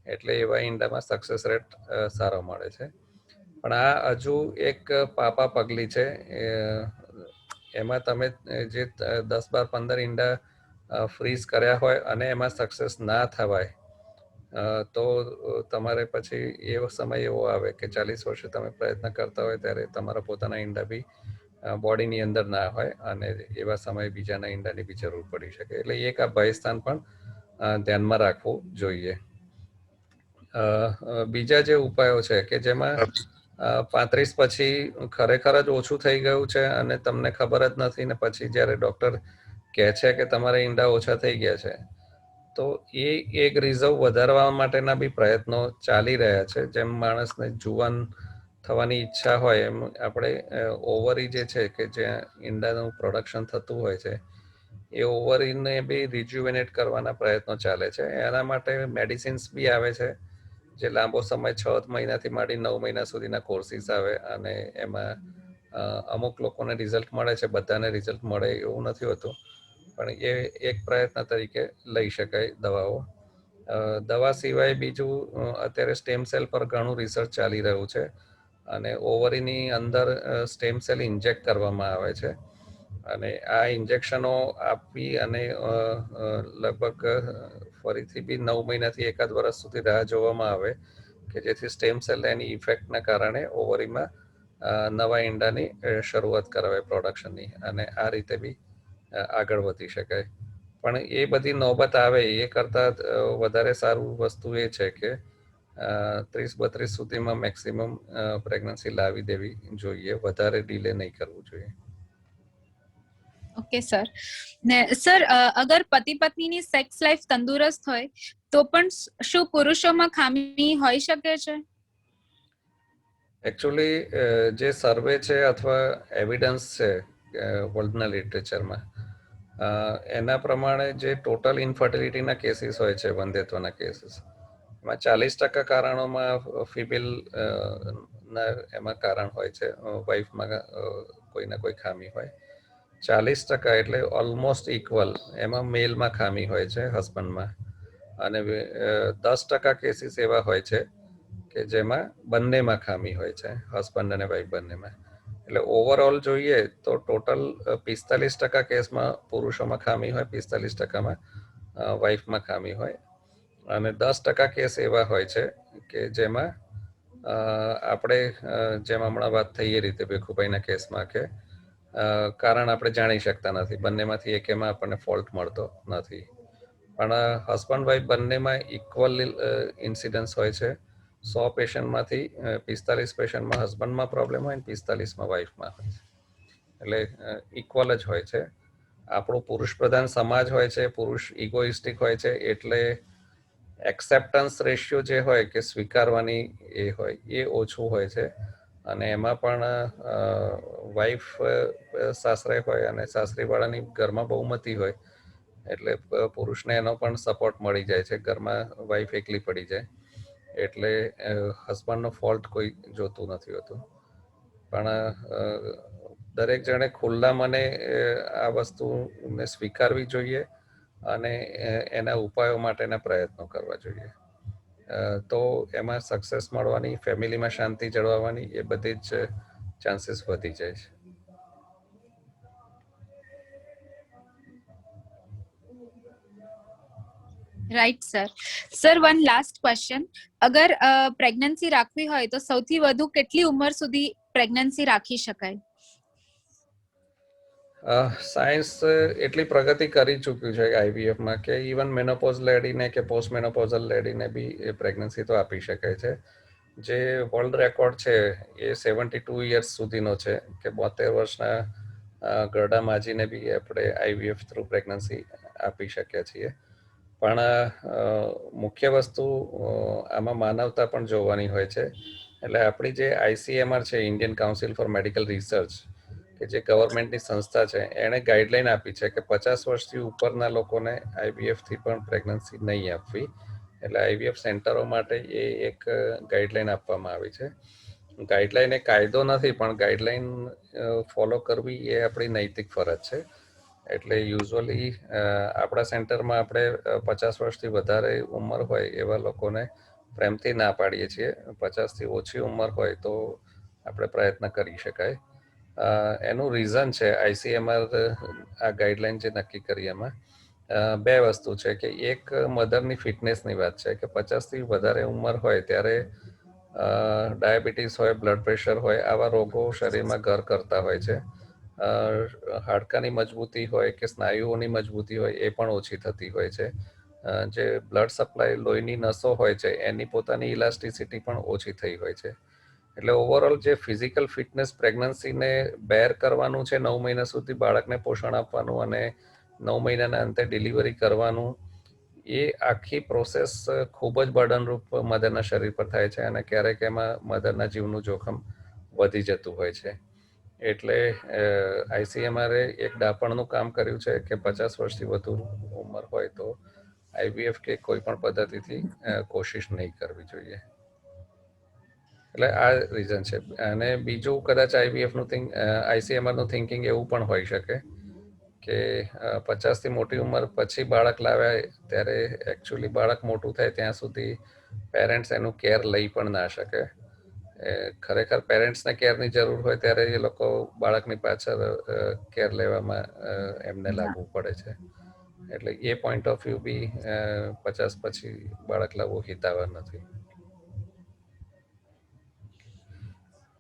B: એટલે એવા ઈંડામાં સક્સેસ રેટ સારો મળે છે. પણ આ હજુ એક પાપા પગલી છે. એમાં તમે જે 10-12-15 ઈંડા ફ્રીઝ કર્યા હોય અને એમાં સક્સેસ ના થવાય તો તમારે પછી એવો સમય એવો આવે કે 40 વર્ષે તમે પ્રયત્ન કરતા હોય ત્યારે તમારા પોતાના ઈંડા બી બોડીની અંદર ના હોય અને એવા સમયે બીજાના ઈંડાની બી જરૂર પડી શકે. એટલે એક આ ભયસ્થાન પણ ધ્યાનમાં રાખવું જોઈએ. બીજા જે ઉપાયો છે કે જેમાં 35 પછી ખરેખર જ ઓછું થઈ ગયું છે અને તમને ખબર જ નથી ને પછી જ્યારે ડૉક્ટર કહે છે કે તમારા ઈંડા ઓછા થઈ ગયા છે, તો એ એક રિઝર્વ વધારવા માટેના બી પ્રયત્નો ચાલી રહ્યા છે. જેમ માણસને જુવાન થવાની ઈચ્છા હોય એમ આપણે ઓવરી જે છે કે જ્યાં ઈંડાનું પ્રોડક્શન થતું હોય છે એ ઓવરીને બી રિજ્યુવેનેટ કરવાના પ્રયત્નો ચાલે છે. એના માટે મેડિસિન્સ બી આવે છે જે લાંબો સમય 6 મહિનાથી માંડી 9 મહિના સુધીના કોર્સિસ આવે અને એમાં અમુક લોકોને રિઝલ્ટ મળે છે, બધાને રિઝલ્ટ મળે એવું નથી હોતું, પણ એ એક પ્રયત્ન તરીકે લઈ શકાય દવાઓ. દવા સિવાય બીજું અત્યારે સ્ટેમ સેલ પર ઘણું રિસર્ચ ચાલી રહ્યું છે અને ઓવરીની અંદર સ્ટેમ સેલ ઇન્જેક્ટ કરવામાં આવે છે અને આ ઇન્જેક્શનો આપી અને લગભગ ફરીથી બી 9 મહિનાથી એકાદ વર્ષ સુધી રાહ જોવામાં આવે કે જેથી સ્ટેમ સેલ એની ઇફેક્ટના કારણે ઓવરીમાં નવા ઈંડાની શરૂઆત કરાવે પ્રોડક્શનની અને આ રીતે બી આગળ વધી શકાય. પણ એ બધી નોબત આવે એ કરતાં વધારે સારું વસ્તુ એ છે કે 30-32 સુધીમાં મેક્સિમમ પ્રેગ્નન્સી લાવી દેવી જોઈએ, વધારે ડીલે નહીં કરવું જોઈએ.
C: Okay sir. ને સર અગર પતિ પત્નીની સેક્સ લાઈફ તંદુરસ્ત હોય તો પણ શું પુરુષોમાં ખામી હોઈ શકે છે?
B: એકચ્યુઅલી જે સર્વે છે અથવા એવિડન્સ છે વર્લ્ડના લિટરેચરમાં, એના પ્રમાણે જે ટોટલ ઇન્ફર્ટિલિટીના કેસીસ હોય છે, વંધ્યત્વના કેસીસ, એમાં 40% કારણોમાં ફિમેલ ના એમાં કારણ હોય છે, વાઇફમાં કોઈના કોઈ ખામી હોય. 40% એટલે ઓલમોસ્ટ ઇક્વલ એમાં મેલમાં ખામી હોય છે, હસબન્ડમાં. અને 10% કેસીસ એવા હોય છે કે જેમાં બંનેમાં ખામી હોય છે, હસબન્ડ અને વાઇફ બંનેમાં. એટલે ઓવરઓલ જોઈએ તો ટોટલ 45% કેસમાં પુરુષોમાં ખામી હોય, 45%માં વાઇફમાં ખામી હોય અને 10% કેસ એવા હોય છે કે જેમાં આપણે જેમ હમણાં વાત થઈ એ રીતે ભીખુભાઈના કેસમાં કે કારણ આપણે જાણી શકતા નથી, બંનેમાંથી એકેમાં આપણને ફોલ્ટ મળતો નથી. પણ હસબન્ડ વાઇફ બંનેમાં ઇક્વલ ઇન્સિડન્સ હોય છે. 100 પેશન્ટમાંથી 45 પેશન્ટમાં હસબન્ડમાં પ્રોબ્લેમ હોય અને 45માં વાઇફમાં હોય છે. એટલે ઇક્વલ જ હોય છે. આપણો પુરુષ પ્રધાન સમાજ હોય છે, પુરુષ ઇગોઇસ્ટિક હોય છે, એટલે એક્સેપ્ટન્સ રેશિયો જે હોય કે સ્વીકારવાની એ હોય એ ઓછું હોય છે અને એમાં પણ વાઇફ સાસરે હોય અને સાસરીવાળાની ઘરમાં બહુમતી હોય એટલે પુરુષને એનો પણ સપોર્ટ મળી જાય છે, ઘરમાં વાઇફ એકલી પડી જાય એટલે હસબન્ડનો ફોલ્ટ કોઈ જોતું નથી હોતું. પણ દરેક જણે ખુલ્લા મને આ વસ્તુને સ્વીકારવી જોઈએ અને એના ઉપાયો માટેના પ્રયત્નો કરવા જોઈએ. તો એમાં સક્સેસ મળવાની, ફેમિલીમાં શાંતિ જળવાવાની એ બધી જ ચાન્સીસ વધી જાય છે.
C: Right sir. Sir one last question, અગર પ્રેગ્નન્સી રાખવી હોય તો સૌથી વધુ કેટલી ઉંમર સુધી પ્રેગ્નન્સી રાખી શકાય?
B: સાયન્સ એટલી પ્રગતિ કરી ચૂક્યું છે આઈવીએફમાં કે ઇવન મેનોપોઝ લેડીને કે પોસ્ટ મેનોપોઝલ લેડીને બી એ પ્રેગ્નન્સી તો આપી શકાય છે. જે વર્લ્ડ રેકોર્ડ છે એ 72 યર્સ સુધીનો છે કે 72 વર્ષના ગરડા માજીને બી આપણે આઈવીએફ થ્રુ પ્રેગ્નન્સી આપી શકીએ છીએ. પણ મુખ્ય વસ્તુ આમાં માનવતા પણ જોવાની હોય છે. એટલે આપણી જે આઈસીએમઆર છે, Indian council four medical research, કે જે ગવર્મેન્ટની સંસ્થા છે, એણે ગાઈડલાઈન આપી છે કે 50 વર્ષથી ઉપરના લોકોને આઈવીએફથી પણ પ્રેગ્નન્સી નહીં આપવી. એટલે આઈવીએફ સેન્ટરો માટે એ એક ગાઈડલાઈન આપવામાં આવી છે. ગાઈડલાઈન એ કાયદો નથી, પણ ગાઈડલાઈન ફોલો કરવી એ આપણી નૈતિક ફરજ છે. એટલે યુઝ્યુઅલી આપણા સેન્ટરમાં આપણે 50 વર્ષથી વધારે ઉંમર હોય એવા લોકોને પ્રેમથી ના પાડીએ છીએ. 50થી ઓછી ઉંમર હોય તો આપણે પ્રયત્ન કરી શકાય. એનું રીઝન છે આઈસીએમઆર આ ગાઈડલાઈન જે નક્કી કરી એમાં બે વસ્તુ છે કે એક મધરની ફિટનેસની વાત છે કે 50થી વધારે ઉંમર હોય ત્યારે ડાયાબિટીસ હોય, બ્લડ પ્રેશર હોય, આવા રોગો શરીરમાં ઘર કરતા હોય છે. હાડકાની મજબૂતી હોય કે સ્નાયુઓની મજબૂતી હોય એ પણ ઓછી થતી હોય છે. જે બ્લડ સપ્લાય લોહીની નસો હોય છે એની પોતાની ઇલાસ્ટિસિટી પણ ઓછી થઈ હોય છે. એટલે ઓવરઓલ જે ફિઝિકલ ફિટનેસ પ્રેગ્નન્સીને બેર કરવાનું છે 9 મહિના સુધી બાળકને પોષણ આપવાનું અને 9 મહિનાના અંતે ડિલિવરી કરવાનું, એ આખી પ્રોસેસ ખૂબ જ બર્ડનરૂપ મધરના શરીર પર થાય છે અને ક્યારેક એમાં મધરના જીવનું જોખમ વધી જતું હોય છે. એટલે આઈસીએમઆરે એક ડાપણનું કામ કર્યું છે કે 50 વર્ષથી વધુ ઉંમર હોય તો આઈવીએફ કે કોઈ પણ પદ્ધતિથી કોશિશ નહીં કરવી જોઈએ. એટલે આ રીઝન છે. અને બીજું કદાચ આઈસીએમઆરનું થિંકિંગ એવું પણ હોઈ શકે કે 50થી મોટી ઉંમર પછી બાળક લાવ્યા ત્યારે એકચ્યુઅલી બાળક મોટું થાય ત્યાં સુધી પેરેન્ટ્સ એનું કેર લઈ પણ ના શકે. ખરેખર પેરેન્ટ્સને કેરની જરૂર હોય ત્યારે એ લોકો બાળકની પાછળ કેર લેવામાં એમને લાગવું પડે છે. એટલે એ પોઈન્ટ ઓફ વ્યૂ બી 50 પછી બાળક લાવવું હિતાવહ નથી.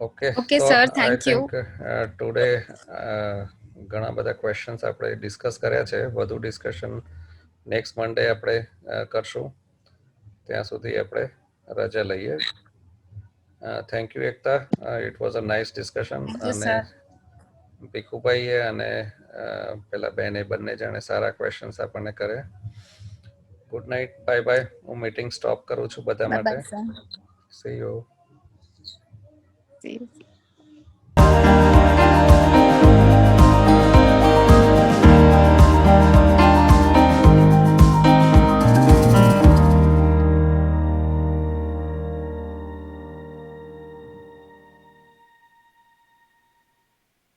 B: ઓકે,
C: Okay,
B: તો
C: sir.
B: I
C: Thank you.
B: Think today ઘણા બધા ક્વેશ્ચન્સ આપણે ડિસ્કસ કર્યા છે. વધુ ડિસ્કશન નેક્સ્ટ મંડે આપણે કરશું. ત્યાં સુધી આપણે રજા લઈએ. Thank you Ekta, it was a nice discussion.
C: Thank you,
B: અને
C: sir.
B: ભીખુભાઈએ અને પેલા બેને બંને જણે સારા ક્વેશ્ચન્સ આપણને કરે. Good night, bye bye. હું મીટિંગ સ્ટોપ કરું છું બધા
C: Bye
B: માટે.
C: bye, sir.
B: C you.
C: See you.